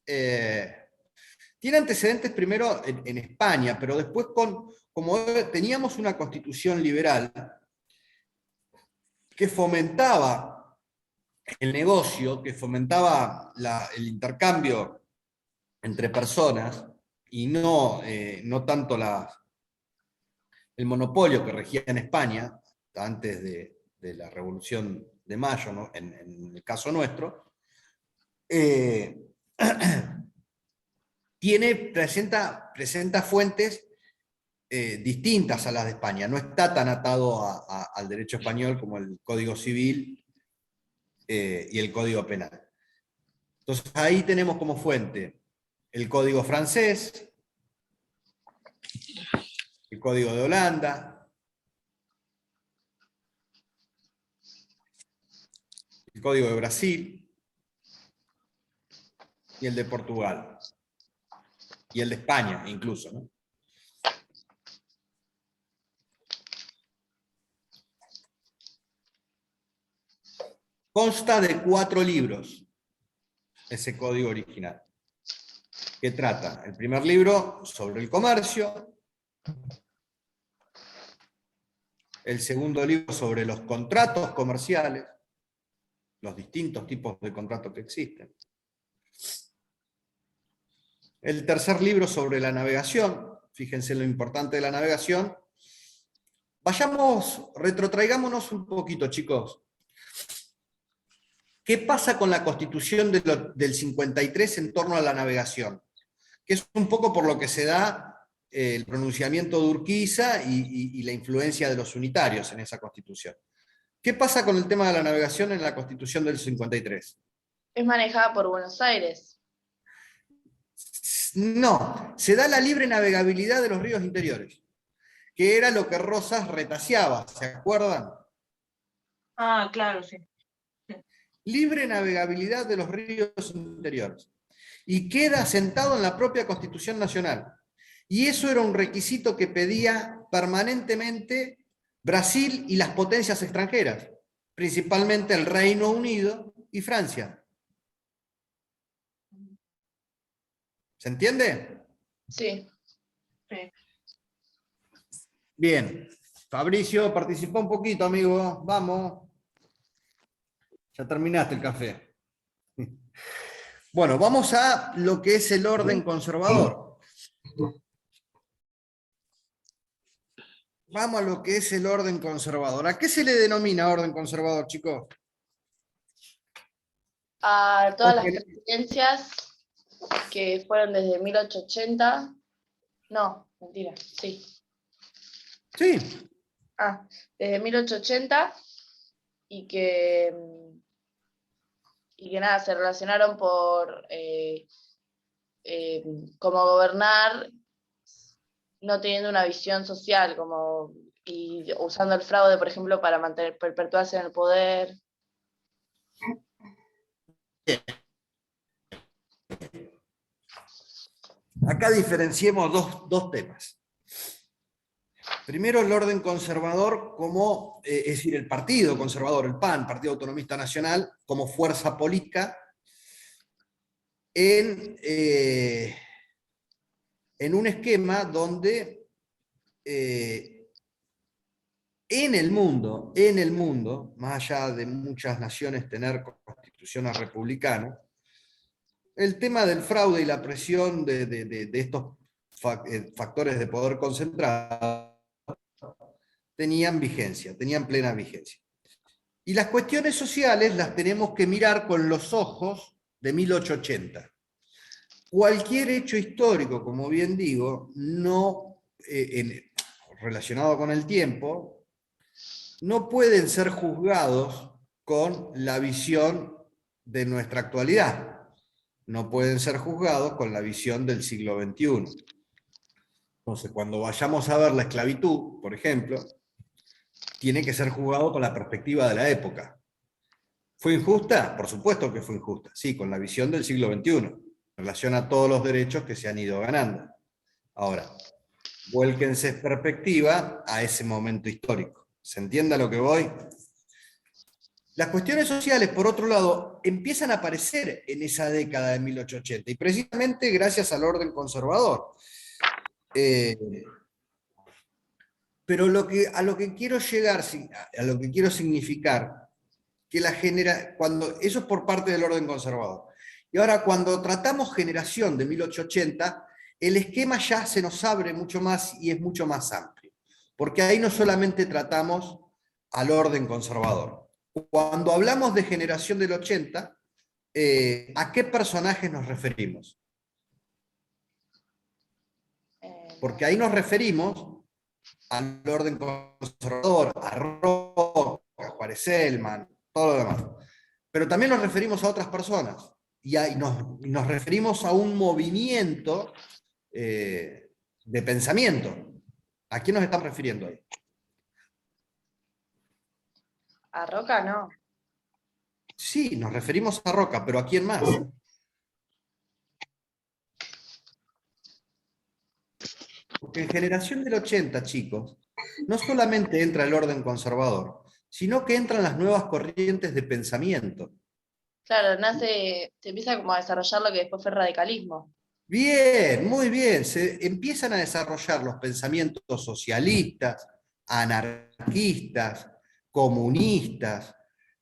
Speaker 1: tiene antecedentes primero en España, pero después como teníamos una constitución liberal que fomentaba el negocio, que fomentaba el intercambio entre personas, y no tanto el monopolio que regía en España, antes de la Revolución de Mayo, ¿no? en el caso nuestro, presenta fuentes distintas a las de España. No está tan atado al derecho español como el Código Civil y el Código Penal. Entonces ahí tenemos como fuente el Código francés, el Código de Holanda, el Código de Brasil y el de Portugal. Y el de España incluso, ¿no? Consta de 4 libros, ese código original, que trata el primer libro sobre el comercio, el segundo libro sobre los contratos comerciales, los distintos tipos de contratos que existen, el tercer libro sobre la navegación, fíjense lo importante de la navegación, Retrotraigámonos un poquito, chicos. ¿Qué pasa con la Constitución del 53 en torno a la navegación? Que es un poco por lo que se da el pronunciamiento de Urquiza y la influencia de los unitarios en esa Constitución. ¿Qué pasa con el tema de la navegación en la Constitución del 53?
Speaker 3: Es manejada por Buenos Aires.
Speaker 1: No, se da la libre navegabilidad de los ríos interiores, que era lo que Rosas retaseaba, ¿se acuerdan?
Speaker 2: Ah, claro, sí.
Speaker 1: Libre navegabilidad de los ríos interiores. Y queda asentado en la propia Constitución Nacional. Y eso era un requisito que pedía permanentemente Brasil y las potencias extranjeras, principalmente el Reino Unido y Francia. ¿Se entiende?
Speaker 3: Sí.
Speaker 2: Sí.
Speaker 1: Bien. Fabricio, participó un poquito, amigo. Vamos. Ya terminaste el café. Bueno, vamos a lo que es el orden conservador. Vamos a lo que es el orden conservador. ¿A qué se le denomina orden conservador, chicos?
Speaker 3: A todas las presidencias que fueron desde 1880. No, mentira, sí.
Speaker 1: Sí.
Speaker 3: Desde 1880 y que nada, se relacionaron por cómo gobernar no teniendo una visión social, y usando el fraude, por ejemplo, para perpetuarse en el poder.
Speaker 1: Acá diferenciemos dos temas. Primero, el orden conservador como, es decir, el partido conservador, el PAN, Partido Autonomista Nacional, como fuerza política en un esquema donde en el mundo, más allá de muchas naciones tener constituciones republicanas, el tema del fraude y la presión de estos factores de poder concentrado tenían plena vigencia. Y las cuestiones sociales las tenemos que mirar con los ojos de 1880. Cualquier hecho histórico, como bien digo, relacionado con el tiempo, no pueden ser juzgados con la visión de nuestra actualidad. No pueden ser juzgados con la visión del siglo XXI. Entonces, cuando vayamos a ver la esclavitud, por ejemplo, tiene que ser juzgado con la perspectiva de la época. ¿Fue injusta? Por supuesto que fue injusta, sí, con la visión del siglo XXI, en relación a todos los derechos que se han ido ganando. Ahora, vuélquense en perspectiva a ese momento histórico. ¿Se entiende a lo que voy? Las cuestiones sociales, por otro lado, empiezan a aparecer en esa década de 1880, y precisamente gracias al orden conservador. Pero a lo que quiero llegar, a lo que quiero significar, que eso es por parte del orden conservador. Y ahora, cuando tratamos generación de 1880, el esquema ya se nos abre mucho más y es mucho más amplio. Porque ahí no solamente tratamos al orden conservador. Cuando hablamos de generación del 80, ¿a qué personajes nos referimos? Porque ahí nos referimos al orden conservador, a Roca, a Juárez Celman, todo lo demás. Pero también nos referimos a otras personas, y nos referimos a un movimiento de pensamiento. ¿A quién nos están refiriendo ahí?
Speaker 3: A Roca no.
Speaker 1: Sí, nos referimos a Roca, pero ¿a quién más? Porque en generación del 80, chicos, no solamente entra el orden conservador, sino que entran las nuevas corrientes de pensamiento.
Speaker 3: Claro, se empieza como a desarrollar lo que después fue radicalismo.
Speaker 1: Bien, muy bien. Se empiezan a desarrollar los pensamientos socialistas, anarquistas, comunistas,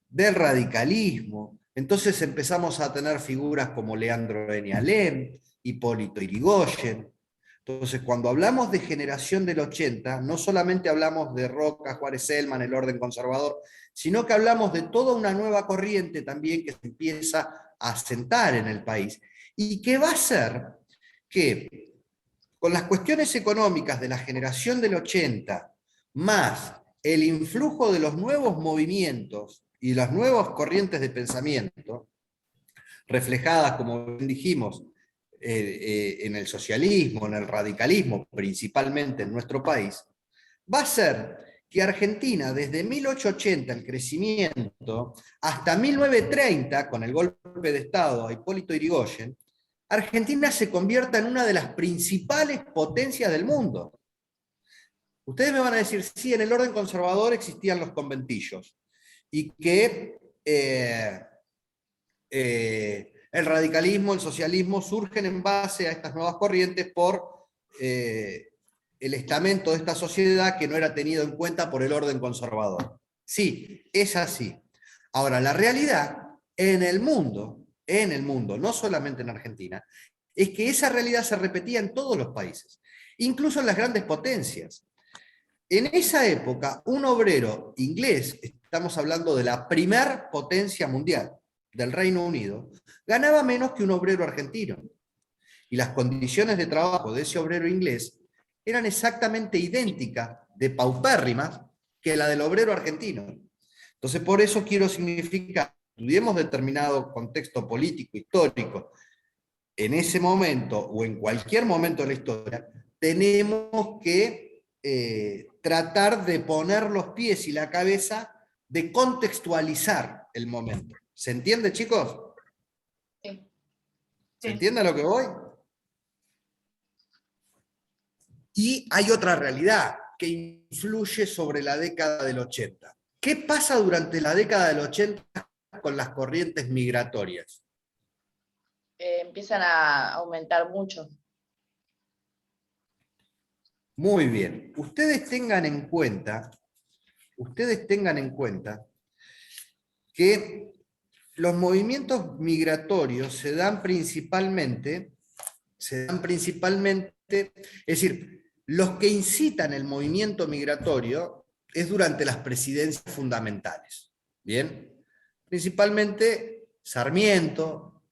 Speaker 1: del radicalismo. Entonces empezamos a tener figuras como Leandro N. Alem, Hipólito Yrigoyen, Entonces, cuando hablamos de generación del 80, no solamente hablamos de Roca, Juárez Celman, el orden conservador, sino que hablamos de toda una nueva corriente también que se empieza a asentar en el país y que va a hacer que, con las cuestiones económicas de la generación del 80, más el influjo de los nuevos movimientos y las nuevas corrientes de pensamiento, reflejadas, como bien dijimos, en el socialismo, en el radicalismo, principalmente en nuestro país, va a ser que Argentina, desde 1880, el crecimiento, hasta 1930, con el golpe de Estado a Hipólito Yrigoyen, Argentina se convierta en una de las principales potencias del mundo. Ustedes me van a decir, sí, en el orden conservador existían los conventillos, y que el radicalismo, el socialismo surgen en base a estas nuevas corrientes por el estamento de esta sociedad que no era tenido en cuenta por el orden conservador. Sí, es así. Ahora, la realidad en el mundo, no solamente en Argentina, es que esa realidad se repetía en todos los países, incluso en las grandes potencias. En esa época, un obrero inglés, estamos hablando de la primer potencia mundial, del Reino Unido, ganaba menos que un obrero argentino. Y las condiciones de trabajo de ese obrero inglés eran exactamente idénticas, de paupérrimas, que la del obrero argentino. Entonces, por eso quiero significar, estudiemos determinado contexto político, histórico, en ese momento o en cualquier momento de la historia, tenemos que tratar de poner los pies y la cabeza, de contextualizar el momento. ¿Se entiende, chicos?
Speaker 3: Sí.
Speaker 1: ¿Se entiende a lo que voy? Y hay otra realidad que influye sobre la década del 80. ¿Qué pasa durante la década del 80 con las corrientes migratorias?
Speaker 3: Empiezan a aumentar mucho.
Speaker 1: Muy bien. Ustedes tengan en cuenta que los movimientos migratorios se dan principalmente, es decir, los que incitan el movimiento migratorio es durante las presidencias fundamentales. ¿Bien? Principalmente Sarmiento,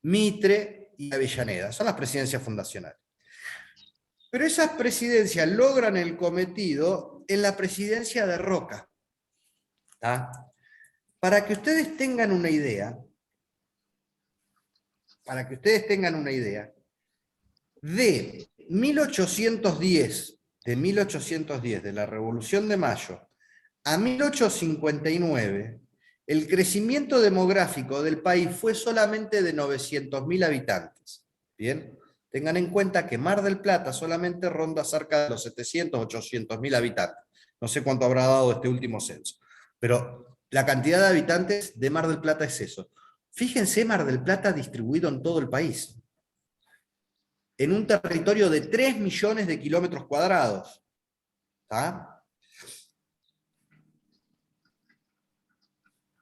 Speaker 1: Mitre y Avellaneda, son las presidencias fundacionales. Pero esas presidencias logran el cometido en la presidencia de Roca. ¿Tá? Para que ustedes tengan una idea, de 1810, de la Revolución de Mayo, a 1859, el crecimiento demográfico del país fue solamente de 900.000 habitantes. ¿Bien? Tengan en cuenta que Mar del Plata solamente ronda cerca de los 700, 800.000 habitantes. No sé cuánto habrá dado este último censo, pero la cantidad de habitantes de Mar del Plata es eso. Fíjense Mar del Plata distribuido en todo el país, en un territorio de 3 millones de kilómetros cuadrados. ¿Tá?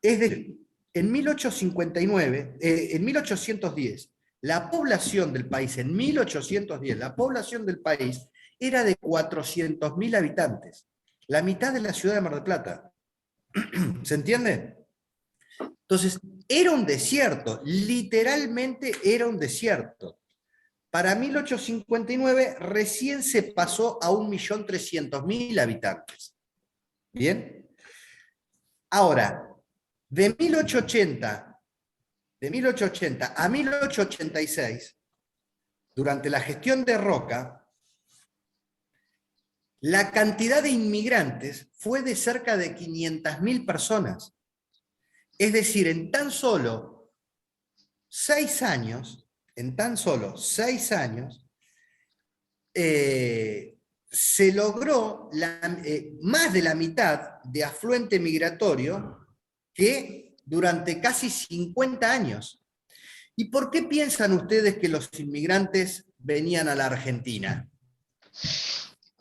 Speaker 1: Es decir, en 1810, la población del país, la población del país era de 400.000 habitantes, la mitad de la ciudad de Mar del Plata. ¿Se entiende? Entonces, era un desierto, literalmente era un desierto. Para 1859 recién se pasó a 1.300.000 habitantes. ¿Bien? Ahora, de 1880 a 1886, durante la gestión de Roca, la cantidad de inmigrantes fue de cerca de 500.000 personas. Es decir, en tan solo 6 años, se logró más de la mitad de afluente migratorio que durante casi 50 años. ¿Y por qué piensan ustedes que los inmigrantes venían a la Argentina?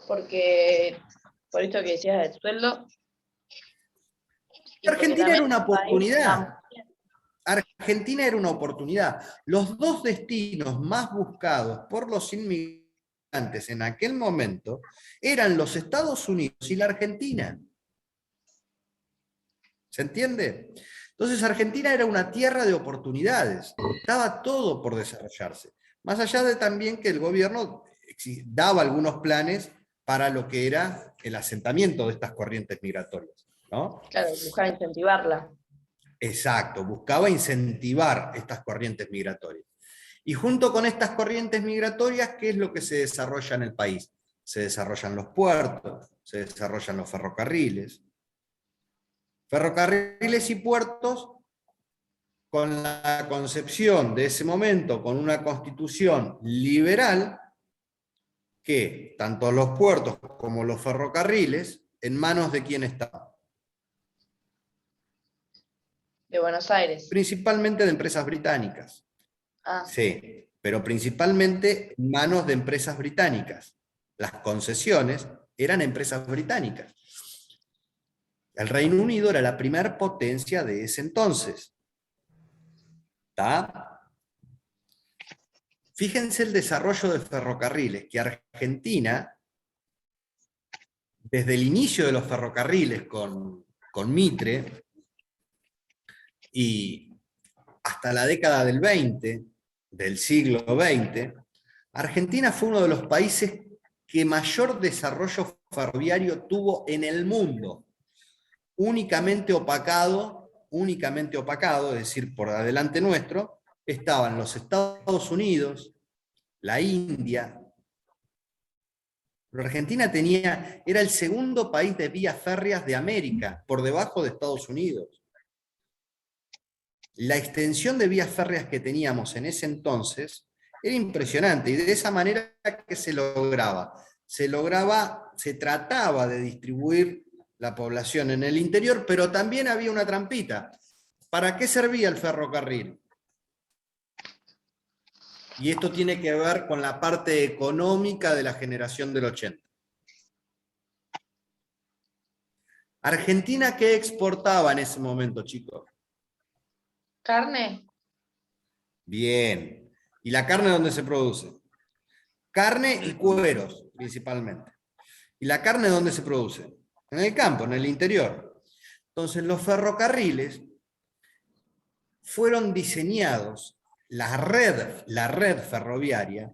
Speaker 3: Porque, por esto que decías del sueldo.
Speaker 1: Argentina era una oportunidad. Argentina era una oportunidad. Los dos destinos más buscados por los inmigrantes dominantes en aquel momento eran los Estados Unidos y la Argentina. ¿Se entiende? Entonces Argentina era una tierra de oportunidades, estaba todo por desarrollarse. Más allá de también que el gobierno daba algunos planes para lo que era el asentamiento de estas corrientes migratorias, ¿no?
Speaker 3: Claro, buscar incentivarla.
Speaker 1: Exacto, buscaba incentivar estas corrientes migratorias. Y junto con estas corrientes migratorias, ¿qué es lo que se desarrolla en el país? Se desarrollan los puertos, se desarrollan los ferrocarriles. Ferrocarriles y puertos con la concepción de ese momento, con una constitución liberal, que tanto los puertos como los ferrocarriles, ¿en manos de quién estaban?
Speaker 3: De Buenos Aires.
Speaker 1: Principalmente de empresas británicas.
Speaker 3: Ah,
Speaker 1: Sí, pero principalmente en manos de empresas británicas. Las concesiones eran empresas británicas. El Reino Unido era la primer potencia de ese entonces. ¿Está? Fíjense el desarrollo de ferrocarriles, que Argentina, desde el inicio de los ferrocarriles con Mitre, y hasta la década del 20, del siglo XX, Argentina fue uno de los países que mayor desarrollo ferroviario tuvo en el mundo, únicamente opacado, es decir, por delante nuestro, estaban los Estados Unidos, la India. Pero Argentina era el segundo país de vías férreas de América, por debajo de Estados Unidos. La extensión de vías férreas que teníamos en ese entonces era impresionante, y de esa manera que se lograba. Se trataba de distribuir la población en el interior, pero también había una trampita. ¿Para qué servía el ferrocarril? Y esto tiene que ver con la parte económica de la generación del 80. ¿Argentina qué exportaba en ese momento, chicos?
Speaker 3: ¿carne?
Speaker 1: Bien. ¿Y la carne dónde se produce? Carne y cueros, principalmente. ¿Y la carne dónde se produce? En el campo, en el interior. Entonces los ferrocarriles fueron diseñados, la red ferroviaria,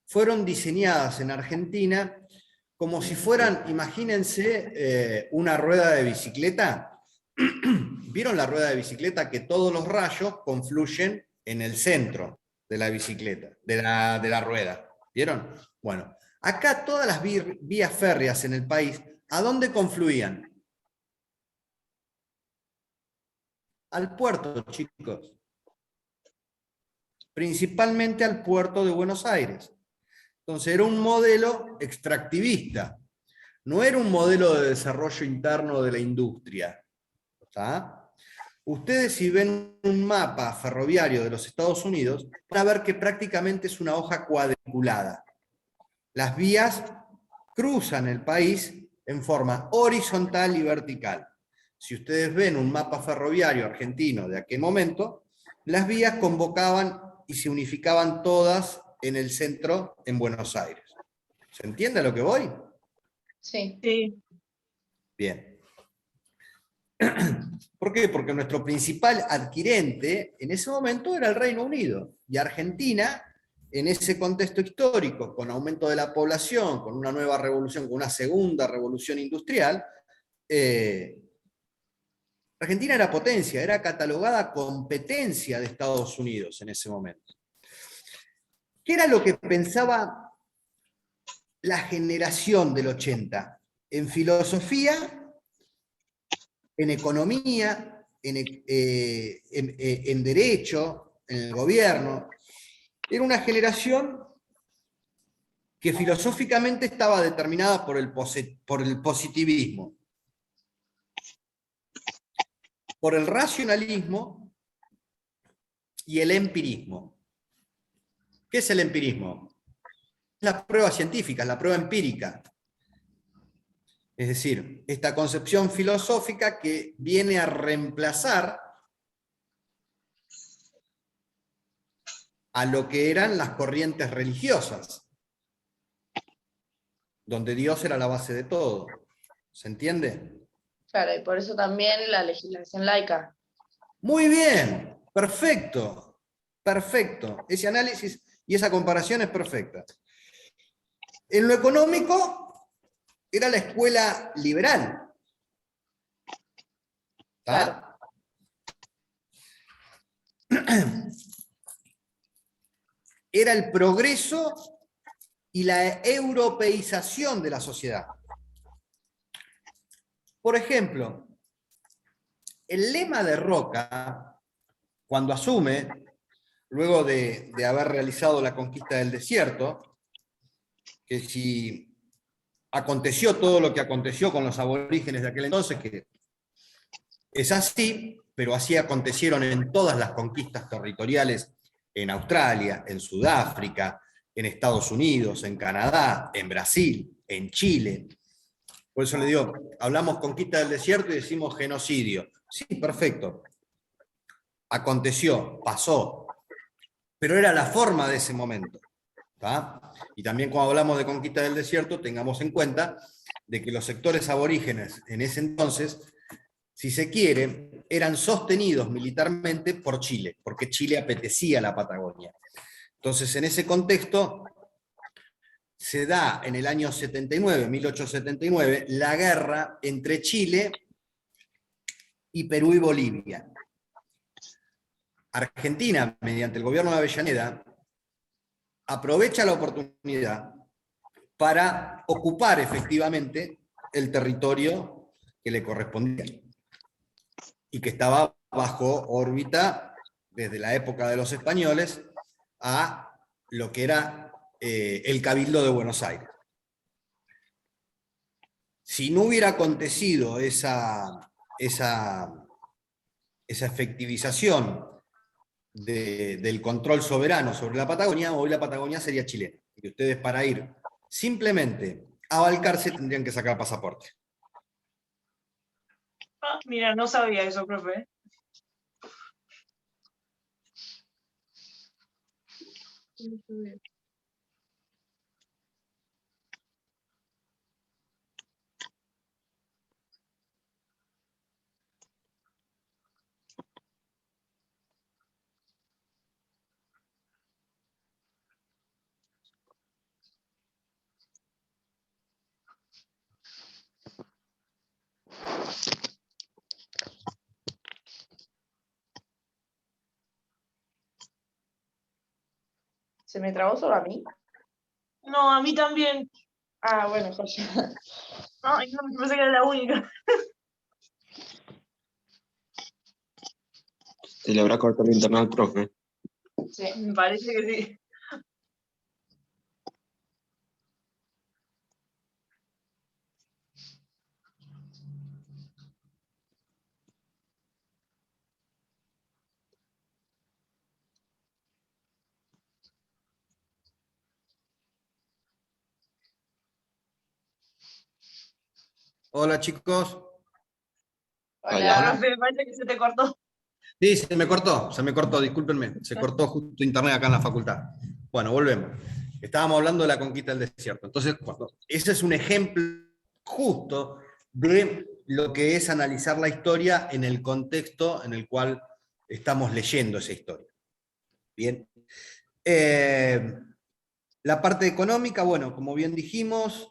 Speaker 1: fueron diseñadas en Argentina como si fueran, imagínense, una rueda de bicicleta. ¿Vieron la rueda de bicicleta que todos los rayos confluyen en el centro de la bicicleta, de la rueda? ¿Vieron? Bueno, acá todas las vías férreas en el país, ¿a dónde confluían? Al puerto, chicos. Principalmente al puerto de Buenos Aires. Entonces era un modelo extractivista, no era un modelo de desarrollo interno de la industria. ¿Está? Ustedes, si ven un mapa ferroviario de los Estados Unidos, van a ver que prácticamente es una hoja cuadriculada. Las vías cruzan el país en forma horizontal y vertical. Si ustedes ven un mapa ferroviario argentino de aquel momento, las vías convocaban y se unificaban todas en el centro, en Buenos Aires. ¿Se entiende a lo que voy?
Speaker 3: Sí.
Speaker 2: Sí.
Speaker 1: Bien. ¿Por qué? Porque nuestro principal adquirente en ese momento era el Reino Unido, y Argentina, en ese contexto histórico, con aumento de la población, con una nueva revolución, con una segunda revolución industrial, Argentina era potencia, era catalogada competencia de Estados Unidos en ese momento. ¿Qué era lo que pensaba la generación del 80? En filosofía, en economía, en derecho, en el gobierno. Era una generación que filosóficamente estaba determinada por el positivismo, por el racionalismo y el empirismo. ¿Qué es el empirismo? La prueba científica, la prueba empírica. Es decir, esta concepción filosófica que viene a reemplazar a lo que eran las corrientes religiosas. donde Dios era la base de todo. ¿Se entiende?
Speaker 3: Claro, y por eso también la legislación laica.
Speaker 1: Muy bien, perfecto, perfecto. Ese análisis y esa comparación es perfecta. En lo económico, era la escuela liberal. ¿Está? Era el progreso y la europeización de la sociedad. Por ejemplo, el lema de Roca, cuando asume, luego de haber realizado la conquista del desierto, que si aconteció todo lo que aconteció con los aborígenes de aquel entonces, que es así, pero así acontecieron en todas las conquistas territoriales en Australia, en Sudáfrica, en Estados Unidos, en Canadá, en Brasil, en Chile. Por eso le digo, hablamos conquista del desierto y decimos genocidio. Sí, perfecto. Aconteció, pasó, pero era la forma de ese momento. ¿Tá? Y también cuando hablamos de conquista del desierto, tengamos en cuenta de que los sectores aborígenes en ese entonces, si se quiere, eran sostenidos militarmente por Chile, porque Chile apetecía la Patagonia. Entonces, en ese contexto, se da en el año 79, 1879, la guerra entre Chile y Perú y Bolivia. Argentina, mediante el gobierno de Avellaneda, aprovecha la oportunidad para ocupar efectivamente el territorio que le correspondía y que estaba bajo órbita desde la época de los españoles a lo que era el Cabildo de Buenos Aires. Si no hubiera acontecido esa efectivización del control soberano sobre la Patagonia, hoy la Patagonia sería chilena. Y ustedes para ir simplemente a Balcarce tendrían que sacar pasaporte.
Speaker 2: Ah, mira, no sabía eso, profe.
Speaker 3: ¿Se me trabó solo a mí?
Speaker 2: No, a mí también.
Speaker 3: Ah, bueno, joya.
Speaker 2: Ay, no, pensé que era la única.
Speaker 6: Se le habrá cortado el internet al profe.
Speaker 3: Sí.
Speaker 2: Me parece que sí.
Speaker 1: Hola chicos.
Speaker 3: Hola.
Speaker 2: Profe, me parece que se te cortó.
Speaker 1: Sí, se me cortó, discúlpenme, se cortó justo internet acá en la facultad. Bueno, volvemos. Estábamos hablando de la conquista del desierto. Entonces, ese es un ejemplo justo de lo que es analizar la historia en el contexto en el cual estamos leyendo esa historia. Bien. La parte económica, bueno, como bien dijimos,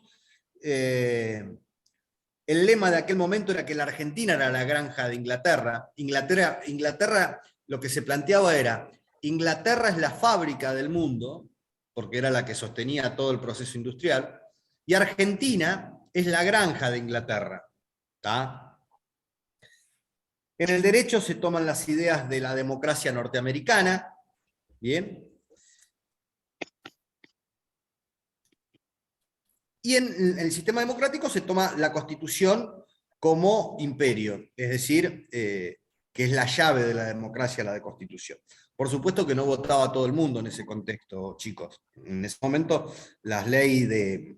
Speaker 1: el lema de aquel momento era que la Argentina era la granja de Inglaterra. Inglaterra, lo que se planteaba era, Inglaterra es la fábrica del mundo, porque era la que sostenía todo el proceso industrial, y Argentina es la granja de Inglaterra. ¿Tá? En el derecho se toman las ideas de la democracia norteamericana, ¿bien? Y en el sistema democrático se toma la Constitución como imperio, es decir, que es la llave de la democracia, la de Constitución. Por supuesto que no votaba todo el mundo en ese contexto, chicos. En ese momento, las leyes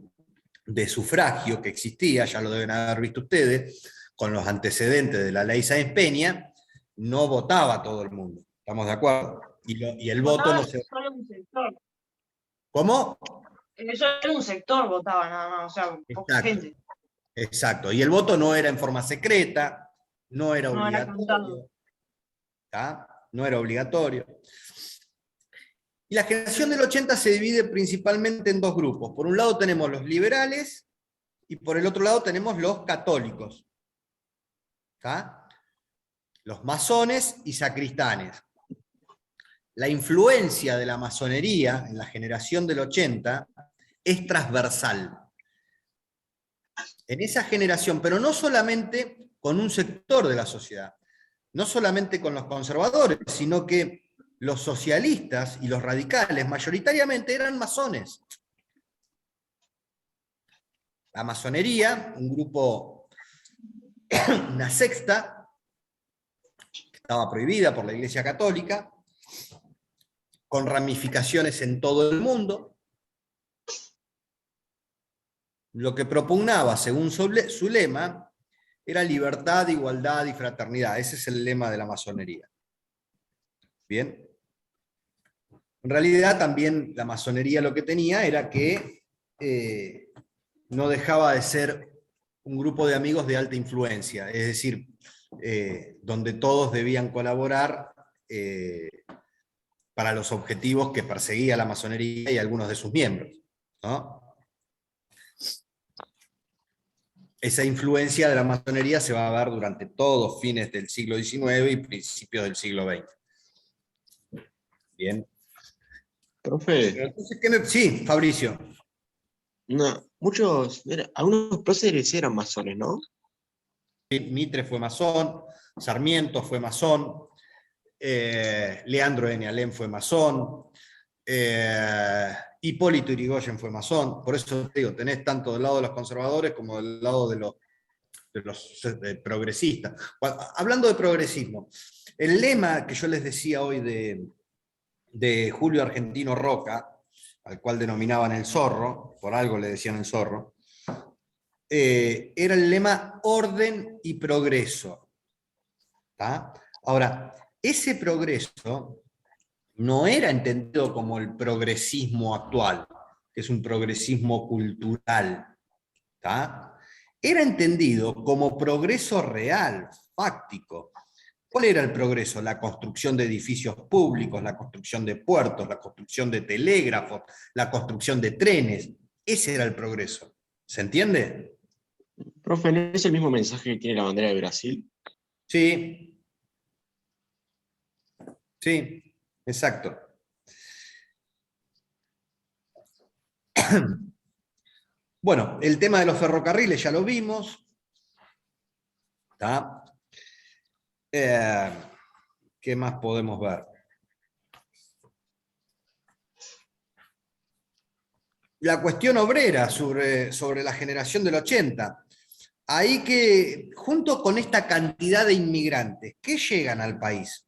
Speaker 1: de sufragio que existía, ya lo deben haber visto ustedes, con los antecedentes de la ley Sáenz Peña, no votaba todo el mundo. ¿Estamos de acuerdo? Y el voto no se...
Speaker 2: Solo un sector.
Speaker 1: ¿Cómo?
Speaker 2: Solo un sector votaba nada más, o sea, poca
Speaker 1: Exacto.
Speaker 2: gente.
Speaker 1: Exacto. Y el voto no era en forma secreta, no era
Speaker 2: No era contado.
Speaker 1: obligatorio. ¿Tá? No era obligatorio. Y la generación del 80 se divide principalmente en dos grupos. Por un lado tenemos los liberales y por el otro lado tenemos los católicos. ¿Tá? Los masones y sacristanes. La influencia de la masonería en la generación del 80 es transversal. En esa generación, pero no solamente con un sector de la sociedad, no solamente con los conservadores, sino que los socialistas y los radicales mayoritariamente eran masones. La masonería, un grupo, una secta, que estaba prohibida por la Iglesia Católica, con ramificaciones en todo el mundo, lo que propugnaba, según su lema, era libertad, igualdad y fraternidad. Ese es el lema de la masonería. Bien. En realidad también la masonería lo que tenía era que no dejaba de ser un grupo de amigos de alta influencia, es decir, donde todos debían colaborar para los objetivos que perseguía la masonería y algunos de sus miembros, ¿no? Esa influencia de la masonería se va a ver durante todos fines del siglo XIX y principios del siglo XX. Bien.
Speaker 6: Profe,
Speaker 1: Entonces, sí, Fabricio.
Speaker 6: no, algunos próceres eran masones, ¿no?
Speaker 1: Mitre fue masón, Sarmiento fue masón, Leandro N. Alem fue masón, Hipólito Yrigoyen fue masón. Por eso te digo, tenés tanto del lado de los conservadores como del lado de los progresistas. Hablando de progresismo, el lema que yo les decía hoy de Julio Argentino Roca, al cual denominaban el zorro, por algo le decían el zorro, era el lema orden y progreso. ¿Tá? Ahora, ese progreso no era entendido como el progresismo actual, que es un progresismo cultural. ¿Tá? Era entendido como progreso real, fáctico. ¿Cuál era el progreso? La construcción de edificios públicos, la construcción de puertos, la construcción de telégrafos, la construcción de trenes. Ese era el progreso. ¿Se entiende?
Speaker 6: Profe, ¿no es el mismo mensaje que tiene la bandera de Brasil?
Speaker 1: Sí. Sí, exacto. Bueno, el tema de los ferrocarriles ya lo vimos. ¿Tá? ¿Qué más podemos ver? La cuestión obrera sobre la generación del 80. Ahí que, junto con esta cantidad de inmigrantes, ¿qué llegan al país?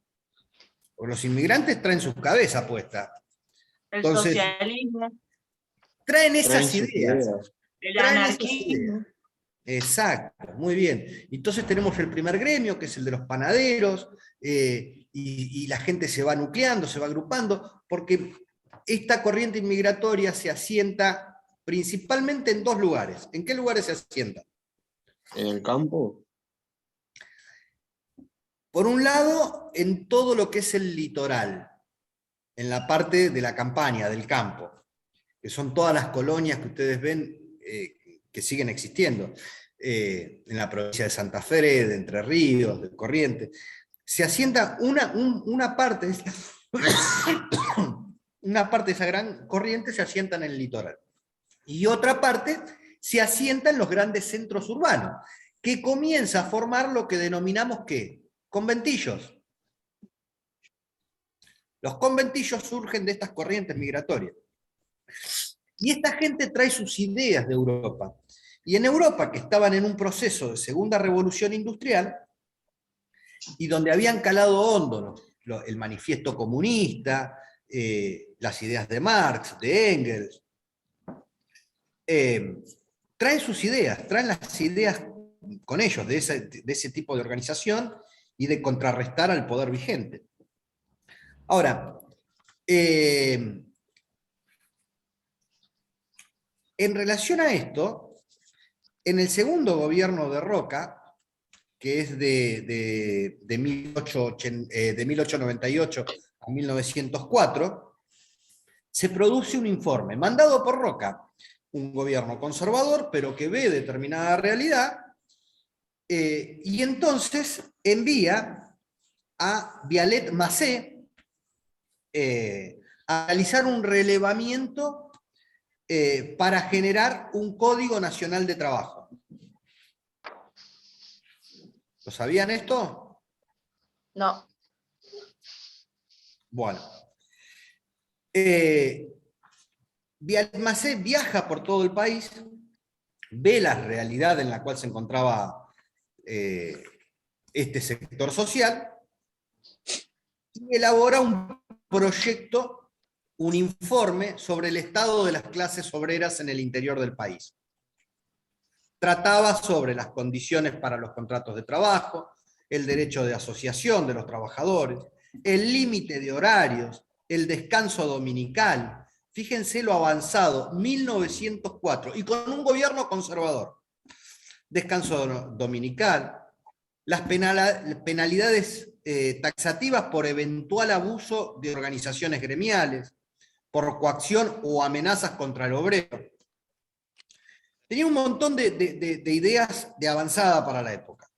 Speaker 1: Porque los inmigrantes traen sus cabezas puestas.
Speaker 2: El
Speaker 1: Entonces,
Speaker 2: socialismo,
Speaker 1: traen
Speaker 6: Traen
Speaker 1: esas
Speaker 6: sus
Speaker 1: ideas.
Speaker 6: ideas.
Speaker 2: el
Speaker 1: Traen esas
Speaker 2: anarquismo.
Speaker 1: ideas. Exacto, muy bien. Entonces tenemos el primer gremio, que es el de los panaderos, y la gente se va nucleando, se va agrupando, porque esta corriente inmigratoria se asienta principalmente en dos lugares. ¿En qué lugares se asienta?
Speaker 6: ¿En el campo?
Speaker 1: Por un lado, en todo lo que es el litoral, en la parte de la campaña, del campo, que son todas las colonias que ustedes ven que siguen existiendo, en la provincia de Santa Fe, de Entre Ríos, de Corrientes. Se asienta una parte, una parte de esa gran corriente se asienta en el litoral. Y otra parte se asienta en los grandes centros urbanos, que comienza a formar lo que denominamos ¿qué? Conventillos. Los conventillos surgen de estas corrientes migratorias. Y esta gente trae sus ideas de Europa. Y en Europa, que estaban en un proceso de segunda revolución industrial, y donde habían calado hondo el manifiesto comunista, las ideas de Marx, de Engels, traen sus ideas, traen las ideas con ellos de ese tipo de organización y de contrarrestar al poder vigente. Ahora, en relación a esto, en el segundo gobierno de Roca, que es de 1898 a 1904, se produce un informe mandado por Roca, un gobierno conservador, pero que ve determinada realidad, y entonces envía a Vialet Macé a realizar un relevamiento para generar un Código Nacional de Trabajo. ¿Lo sabían esto?
Speaker 3: No.
Speaker 1: Bueno. Vialet Macé viaja por todo el país, ve la realidad en la cual se encontraba este sector social, y elabora un proyecto, un informe sobre el estado de las clases obreras en el interior del país. Trataba sobre las condiciones para los contratos de trabajo, el derecho de asociación de los trabajadores, el límite de horarios, el descanso dominical. Fíjense lo avanzado, 1904, y con un gobierno conservador. Descanso dominical, las penalidades taxativas por eventual abuso de organizaciones gremiales, por coacción o amenazas contra el obrero. Tenía un montón de ideas de avanzada para la época.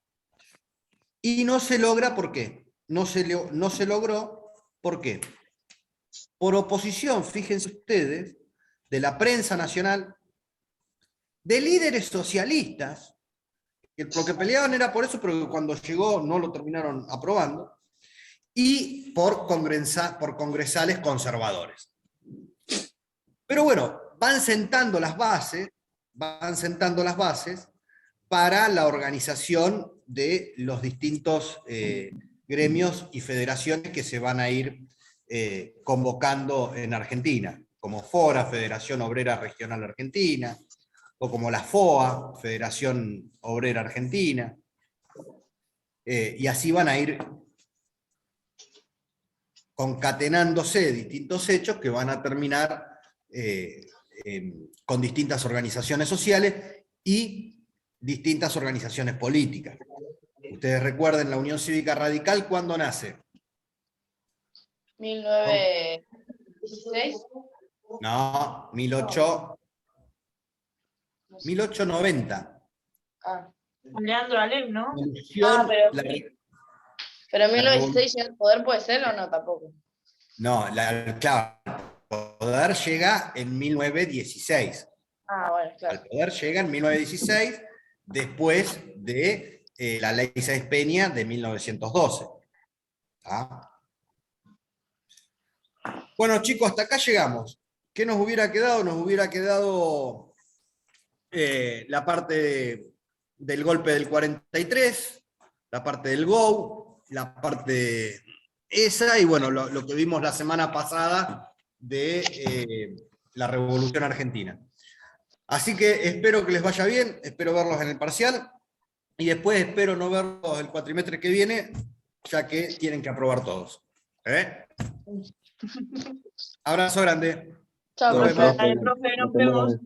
Speaker 1: Y no se logra, ¿por qué? No se logró, ¿por qué? Por oposición, fíjense ustedes, de la prensa nacional, de líderes socialistas, que lo que peleaban era por eso, pero cuando llegó no lo terminaron aprobando, y por congresales conservadores. Pero bueno, van sentando las bases para la organización de los distintos gremios y federaciones que se van a ir convocando en Argentina, como FORA, Federación Obrera Regional Argentina, o como la FOA, Federación Obrera Argentina, y así van a ir concatenándose distintos hechos que van a terminar con distintas organizaciones sociales y distintas organizaciones políticas. Ustedes recuerden la Unión Cívica Radical, ¿cuándo nace?
Speaker 3: 1916.
Speaker 1: No, 1890.
Speaker 3: Ah,
Speaker 2: Leandro Alem, ¿no?
Speaker 3: pero 1916 llega al poder, ¿puede ser o no? Tampoco.
Speaker 1: No, claro, el poder llega en 1916.
Speaker 3: Ah, bueno, claro.
Speaker 1: Al poder llega en 1916, después de la ley Sáenz Peña de 1912. ¿Ah? Bueno, chicos, hasta acá llegamos. ¿Qué nos hubiera quedado? Nos hubiera quedado la parte del golpe del 43, la parte del GO, la parte esa, y bueno, lo que vimos la semana pasada de la Revolución Argentina. Así que espero que les vaya bien, espero verlos en el parcial, y después espero no verlos el cuatrimestre que viene, ya que tienen que aprobar todos. Abrazo grande.
Speaker 3: Chao,
Speaker 1: Nos
Speaker 3: profe.
Speaker 1: vemos.
Speaker 2: Dale, profe, nos vemos.